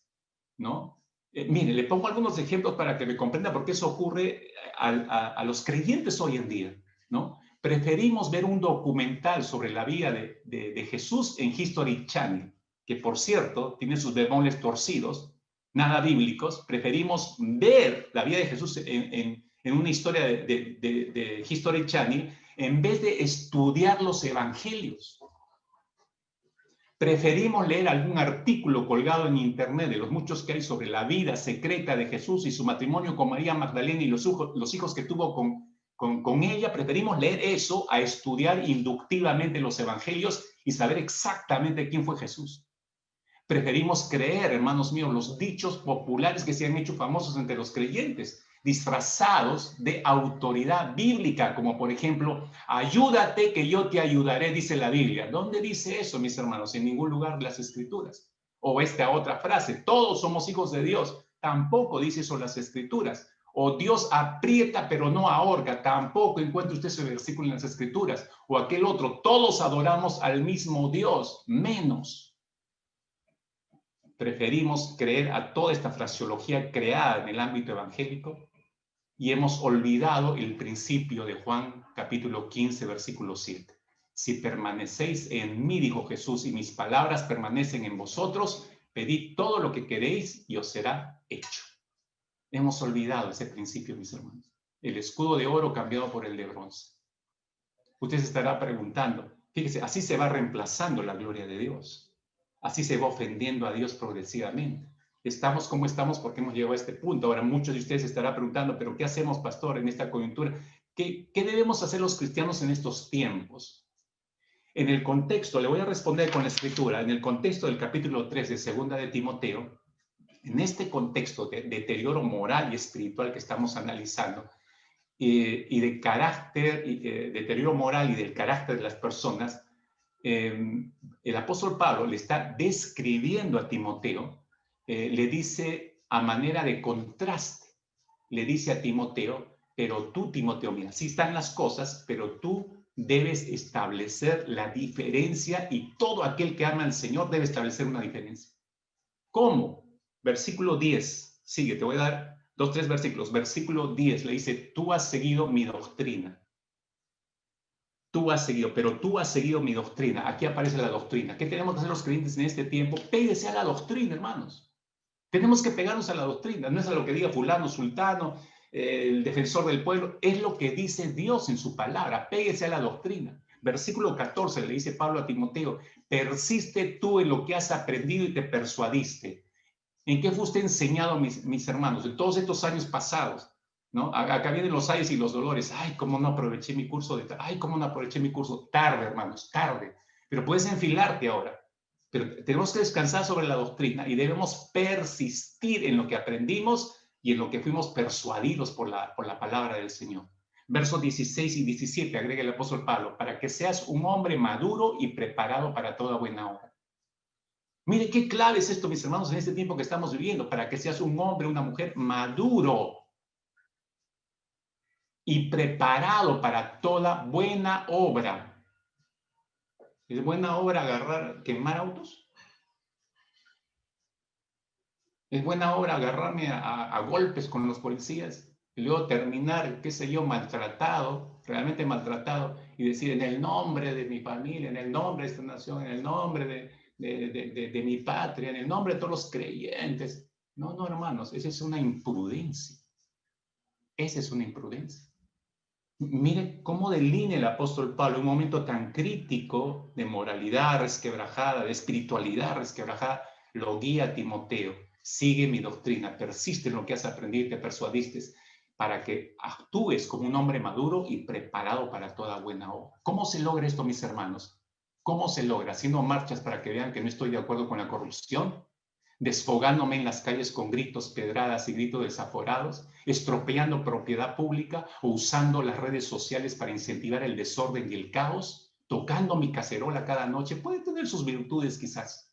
S2: ¿no? Mire, le pongo algunos ejemplos para que me comprenda por qué eso ocurre a los creyentes hoy en día, ¿no? Preferimos ver un documental sobre la vida de Jesús en History Channel, que por cierto tiene sus bemoles torcidos, nada bíblicos. Preferimos ver la vida de Jesús en una historia de History Channel en vez de estudiar los evangelios. Preferimos leer algún artículo colgado en internet de los muchos que hay sobre la vida secreta de Jesús y su matrimonio con María Magdalena y los hijos que tuvo con ella. Preferimos leer eso a estudiar inductivamente los evangelios y saber exactamente quién fue Jesús. Preferimos creer, hermanos míos, los dichos populares que se han hecho famosos entre los creyentes, disfrazados de autoridad bíblica, como por ejemplo, ayúdate que yo te ayudaré, dice la Biblia. ¿Dónde dice eso, mis hermanos? En ningún lugar de las Escrituras. O esta otra frase, todos somos hijos de Dios. Tampoco dice eso las Escrituras. O Dios aprieta pero no ahorca. Tampoco encuentra usted ese versículo en las Escrituras. O aquel otro, todos adoramos al mismo Dios, menos. Preferimos creer a toda esta fraseología creada en el ámbito evangélico y hemos olvidado el principio de Juan capítulo 15, versículo 7. Si permanecéis en mí, dijo Jesús, y mis palabras permanecen en vosotros, pedid todo lo que queréis y os será hecho. Hemos olvidado ese principio, mis hermanos. El escudo de oro cambiado por el de bronce. Usted se estará preguntando, fíjese, así se va reemplazando la gloria de Dios. Así se va ofendiendo a Dios progresivamente. Estamos como estamos porque hemos llegado a este punto. Ahora muchos de ustedes se estarán preguntando, ¿pero qué hacemos, pastor, en esta coyuntura? ¿Qué debemos hacer los cristianos en estos tiempos? En el contexto, le voy a responder con la escritura, en el contexto del capítulo 3 de Segunda de Timoteo, en este contexto de deterioro moral y espiritual que estamos analizando, y de carácter, deterioro moral y del carácter de las personas, el apóstol Pablo le está describiendo a Timoteo, le dice a manera de contraste, le dice a Timoteo, pero tú, Timoteo, mira, sí están las cosas, pero tú debes establecer la diferencia y todo aquel que ama al Señor debe establecer una diferencia. ¿Cómo? Versículo 10, sigue, te voy a dar 2, 3 versículos. Versículo 10 le dice, tú has seguido mi doctrina. Tú has seguido, pero tú has seguido mi doctrina. Aquí aparece la doctrina. ¿Qué tenemos que hacer los creyentes en este tiempo? Péguese a la doctrina, hermanos. Tenemos que pegarnos a la doctrina. No es a lo que diga fulano, sultano, el defensor del pueblo. Es lo que dice Dios en su palabra. Péguese a la doctrina. Versículo 14 le dice Pablo a Timoteo, persiste tú en lo que has aprendido y te persuadiste. ¿En qué fuiste enseñado, mis hermanos, en todos estos años pasados? ¿No? Acá vienen los ayes y los dolores. Ay, cómo no aproveché mi curso ay, cómo no aproveché mi curso. Tarde, hermanos, tarde. Pero puedes enfilarte ahora. Pero tenemos que descansar sobre la doctrina y debemos persistir en lo que aprendimos y en lo que fuimos persuadidos por la palabra del Señor. Versos 16 y 17 agrega el apóstol Pablo, para que seas un hombre maduro y preparado para toda buena obra. Mire qué clave es esto, mis hermanos, en este tiempo que estamos viviendo, para que seas un hombre, una mujer maduro y preparado para toda buena obra. ¿Es buena obra quemar autos? ¿Es buena obra agarrarme a golpes con los policías y luego terminar, qué sé yo, maltratado, realmente maltratado, y decir en el nombre de mi familia, en el nombre de esta nación, en el nombre de mi patria, en el nombre de todos los creyentes? No, no, hermanos, esa es una imprudencia. Esa es una imprudencia. Mire cómo delinea el apóstol Pablo un momento tan crítico de moralidad resquebrajada, de espiritualidad resquebrajada, lo guía a Timoteo. Sigue mi doctrina, persiste en lo que has aprendido y te persuadiste, para que actúes como un hombre maduro y preparado para toda buena obra. ¿Cómo se logra esto, mis hermanos? ¿Cómo se logra? Haciendo marchas para que vean que no estoy de acuerdo con la corrupción, desfogándome en las calles con gritos, pedradas y gritos desaforados, estropeando propiedad pública o usando las redes sociales para incentivar el desorden y el caos, tocando mi cacerola cada noche. Puede tener sus virtudes quizás,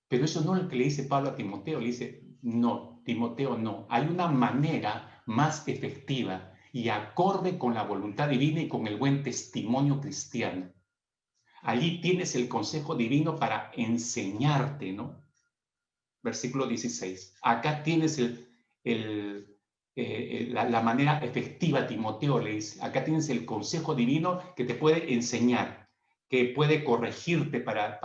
S2: pero eso no es lo que le dice Pablo a Timoteo. Le dice, no, Timoteo, no. Hay una manera más efectiva y acorde con la voluntad divina y con el buen testimonio cristiano. Allí tienes el consejo divino para enseñarte, ¿no? Versículo 16. Acá tienes la manera efectiva, Timoteo le dice. Acá tienes el consejo divino que te puede enseñar, que puede corregirte para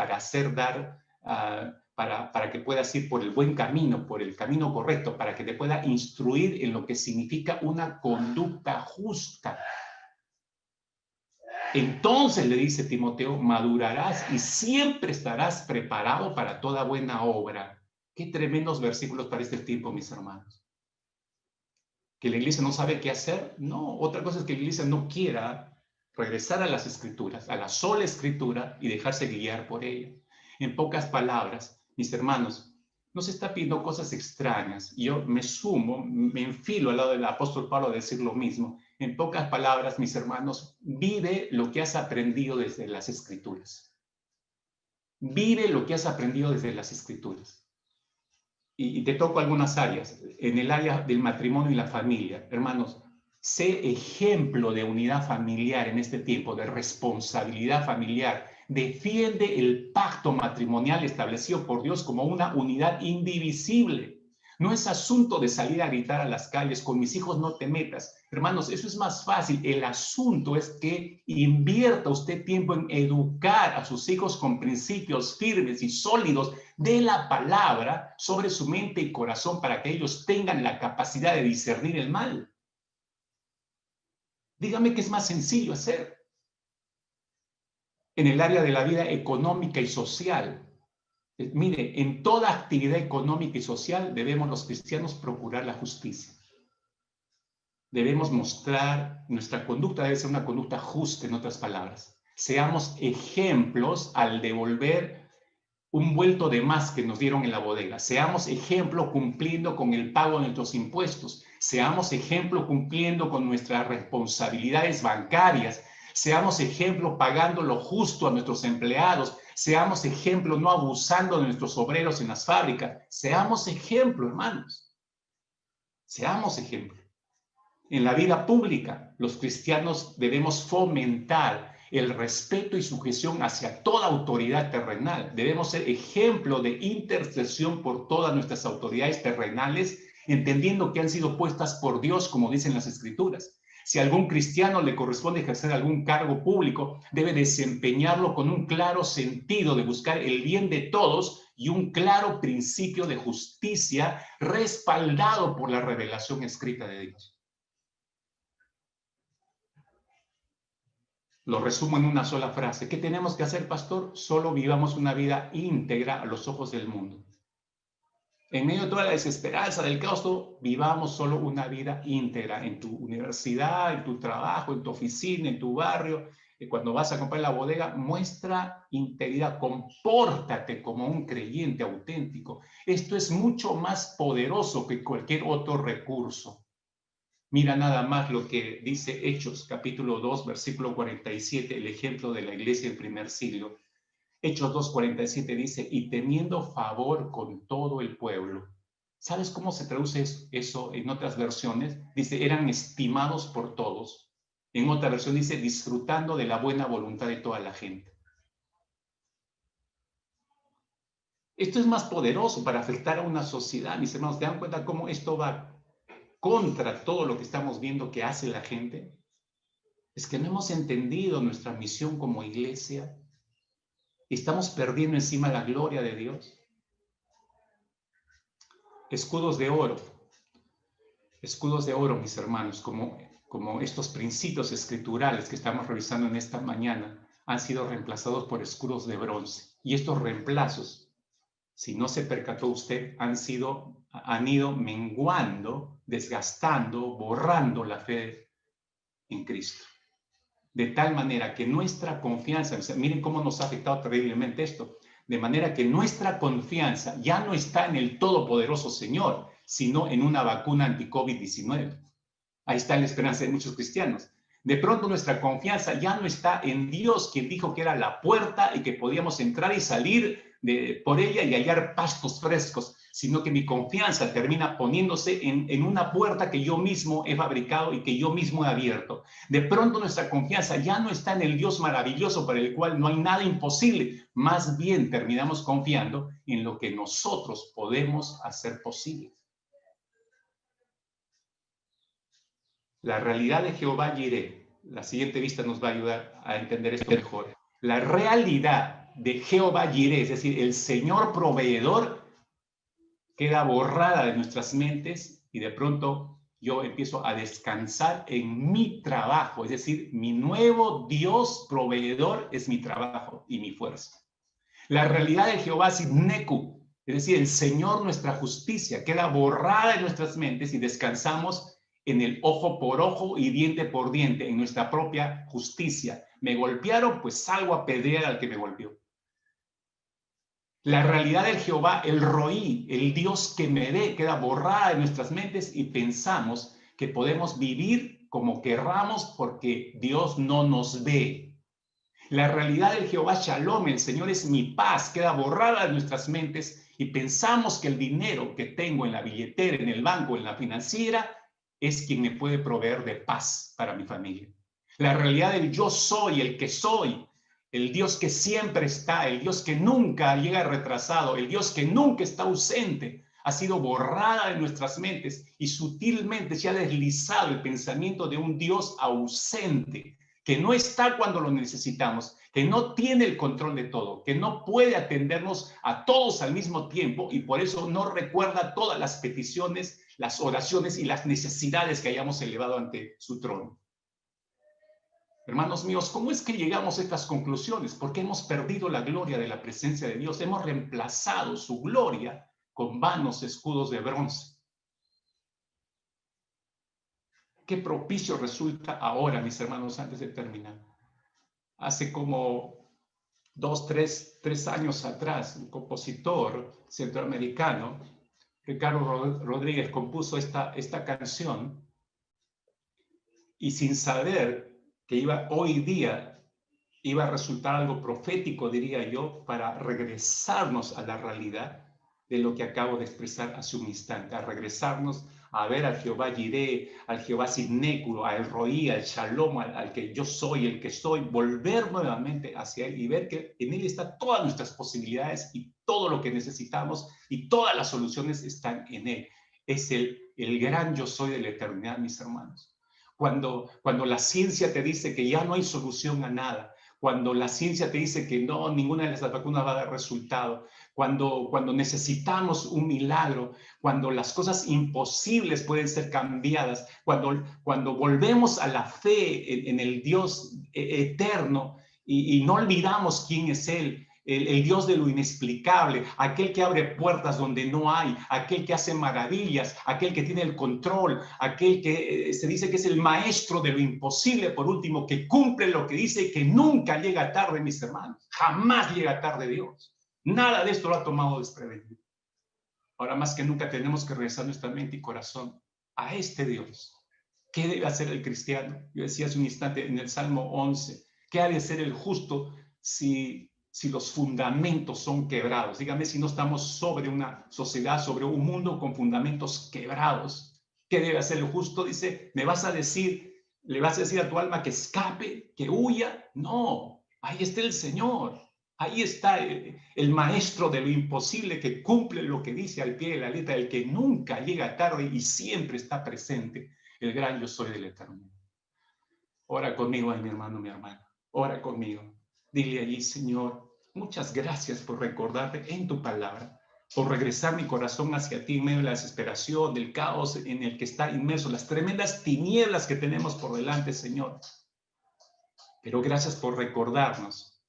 S2: para que puedas ir por el buen camino, por el camino correcto, para que te pueda instruir en lo que significa una conducta justa. Entonces le dice Timoteo, madurarás y siempre estarás preparado para toda buena obra. Qué tremendos versículos para este tiempo, mis hermanos. ¿Que la iglesia no sabe qué hacer? No, otra cosa es que la iglesia no quiera regresar a las escrituras, a la sola escritura y dejarse guiar por ella. En pocas palabras, mis hermanos, no se está pidiendo cosas extrañas. Yo me sumo, me enfilo al lado del apóstol Pablo a decir lo mismo. En pocas palabras, mis hermanos, vive lo que has aprendido desde las escrituras. Vive lo que has aprendido desde las escrituras. Y te toco algunas áreas. En el área del matrimonio y la familia, hermanos, sé ejemplo de unidad familiar en este tiempo, de responsabilidad familiar. Defiende el pacto matrimonial establecido por Dios como una unidad indivisible. No es asunto de salir a gritar a las calles, con mis hijos no te metas. Hermanos, eso es más fácil. El asunto es que invierta usted tiempo en educar a sus hijos con principios firmes y sólidos de la palabra sobre su mente y corazón para que ellos tengan la capacidad de discernir el mal. Dígame qué es más sencillo hacer. En el área de la vida económica y social. Mire, en toda actividad económica y social debemos los cristianos procurar la justicia. Debemos mostrar, nuestra conducta debe ser una conducta justa, en otras palabras. Seamos ejemplos al devolver un vuelto de más que nos dieron en la bodega. Seamos ejemplo cumpliendo con el pago de nuestros impuestos. Seamos ejemplo cumpliendo con nuestras responsabilidades bancarias. Seamos ejemplo pagando lo justo a nuestros empleados. Seamos ejemplo no abusando de nuestros obreros en las fábricas. Seamos ejemplo, hermanos. Seamos ejemplo. En la vida pública, los cristianos debemos fomentar el respeto y sujeción hacia toda autoridad terrenal. Debemos ser ejemplo de intercesión por todas nuestras autoridades terrenales, entendiendo que han sido puestas por Dios, como dicen las Escrituras. Si a algún cristiano le corresponde ejercer algún cargo público, debe desempeñarlo con un claro sentido de buscar el bien de todos y un claro principio de justicia respaldado por la revelación escrita de Dios. Lo resumo en una sola frase. ¿Qué tenemos que hacer, pastor? Solo vivamos una vida íntegra a los ojos del mundo. En medio de toda la desesperanza del caos, vivamos solo una vida íntegra en tu universidad, en tu trabajo, en tu oficina, en tu barrio. Cuando vas a comprar la bodega, muestra integridad, compórtate como un creyente auténtico. Esto es mucho más poderoso que cualquier otro recurso. Mira nada más lo que dice Hechos, capítulo 2, versículo 47, el ejemplo de la iglesia del primer siglo. Hechos 2:47 dice, y teniendo favor con todo el pueblo. ¿Sabes cómo se traduce eso en otras versiones? Dice, eran estimados por todos. En otra versión dice, disfrutando de la buena voluntad de toda la gente. Esto es más poderoso para afectar a una sociedad. Mis hermanos, ¿te dan cuenta cómo esto va contra todo lo que estamos viendo que hace la gente? Es que no hemos entendido nuestra misión como iglesia. Estamos perdiendo encima la gloria de Dios. Escudos de oro. Escudos de oro, mis hermanos, como estos principios escriturales que estamos revisando en esta mañana, han sido reemplazados por escudos de bronce. Y estos reemplazos, si no se percató usted, han ido menguando, desgastando, borrando la fe en Cristo. De tal manera que nuestra confianza, miren cómo nos ha afectado terriblemente esto, de manera que nuestra confianza ya no está en el todopoderoso Señor, sino en una vacuna anti-COVID-19. Ahí está la esperanza de muchos cristianos. De pronto nuestra confianza ya no está en Dios, quien dijo que era la puerta y que podíamos entrar y salir por ella y hallar pastos frescos, sino que mi confianza termina poniéndose en una puerta que yo mismo he fabricado y que yo mismo he abierto. De pronto nuestra confianza ya no está en el Dios maravilloso para el cual no hay nada imposible, más bien terminamos confiando en lo que nosotros podemos hacer posible. La realidad de Jehová Jireh, la siguiente vista nos va a ayudar a entender esto mejor. La realidad de Jehová Jireh, es decir, el Señor proveedor, queda borrada de nuestras mentes y de pronto yo empiezo a descansar en mi trabajo, es decir, mi nuevo Dios proveedor es mi trabajo y mi fuerza. La realidad de Jehová Sidneku, es decir, el Señor nuestra justicia, queda borrada de nuestras mentes y descansamos en el ojo por ojo y diente por diente, en nuestra propia justicia. Me golpearon, pues salgo a pedrear al que me golpeó. La realidad del Jehová, el Roí, el Dios que me ve, queda borrada de nuestras mentes y pensamos que podemos vivir como querramos porque Dios no nos ve. La realidad del Jehová Shalom, el Señor es mi paz, queda borrada de nuestras mentes y pensamos que el dinero que tengo en la billetera, en el banco, en la financiera, es quien me puede proveer de paz para mi familia. La realidad del yo soy, el que soy, el Dios que siempre está, el Dios que nunca llega retrasado, el Dios que nunca está ausente, ha sido borrada de nuestras mentes y sutilmente se ha deslizado el pensamiento de un Dios ausente, que no está cuando lo necesitamos, que no tiene el control de todo, que no puede atendernos a todos al mismo tiempo y por eso no recuerda todas las peticiones, las oraciones y las necesidades que hayamos elevado ante su trono. Hermanos míos, ¿cómo es que llegamos a estas conclusiones? Porque hemos perdido la gloria de la presencia de Dios, hemos reemplazado su gloria con vanos escudos de bronce. Qué propicio resulta ahora, mis hermanos, antes de terminar. Hace como 3 años atrás, un compositor centroamericano, Ricardo Rodríguez, compuso esta canción y sin saber que hoy día iba a resultar algo profético, diría yo, para regresarnos a la realidad de lo que acabo de expresar hace un instante, a regresarnos a ver al Jehová Jireh, al Jehová Sidneku, al Roí, al Shalom, al que yo soy, el que soy, volver nuevamente hacia Él y ver que en Él están todas nuestras posibilidades y todo lo que necesitamos y todas las soluciones están en Él. Es el gran yo soy de la eternidad, mis hermanos. Cuando la ciencia te dice que ya no hay solución a nada, cuando la ciencia te dice que no, ninguna de las vacunas va a dar resultado, cuando necesitamos un milagro, cuando las cosas imposibles pueden ser cambiadas, cuando volvemos a la fe en el Dios eterno y no olvidamos quién es Él, el Dios de lo inexplicable, aquel que abre puertas donde no hay, aquel que hace maravillas, aquel que tiene el control, aquel que se dice que es el maestro de lo imposible, por último, que cumple lo que dice y que nunca llega tarde, mis hermanos. Jamás llega tarde Dios. Nada de esto lo ha tomado desprevenido. Ahora más que nunca tenemos que regresar nuestra mente y corazón a este Dios. ¿Qué debe hacer el cristiano? Yo decía hace un instante en el Salmo 11, ¿qué ha de hacer el justo si si los fundamentos son quebrados. Dígame si no estamos sobre una sociedad, sobre un mundo con fundamentos quebrados. ¿Qué debe hacer el justo? Dice, ¿me vas a decir, le vas a decir a tu alma que escape, que huya? No, ahí está el Señor. Ahí está el maestro de lo imposible que cumple lo que dice al pie de la letra, el que nunca llega tarde y siempre está presente, el gran yo soy del Eterno. Ora conmigo, mi hermano, mi hermana. Ora conmigo. Dile allí, Señor, muchas gracias por recordarte en tu palabra, por regresar mi corazón hacia ti en medio de la desesperación, del caos en el que está inmerso, las tremendas tinieblas que tenemos por delante, Señor. Pero gracias por recordarnos.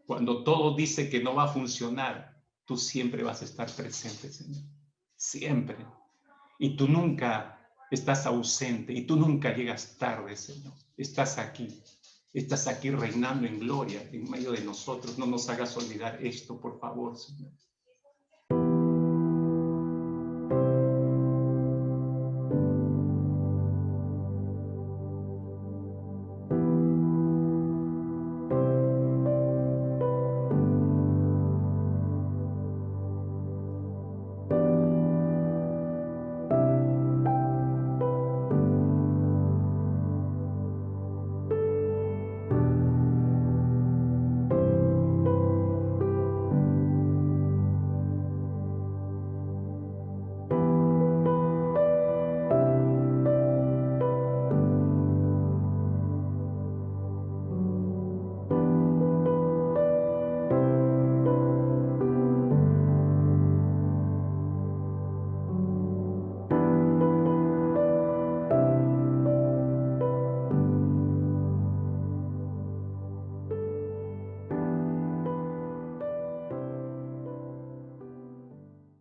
S2: Cuando todo dice que no va a funcionar, tú siempre vas a estar presente, Señor. Siempre. Y tú nunca estás ausente, y tú nunca llegas tarde, Señor. Estás aquí reinando en gloria en medio de nosotros. No nos hagas olvidar esto, por favor, Señor.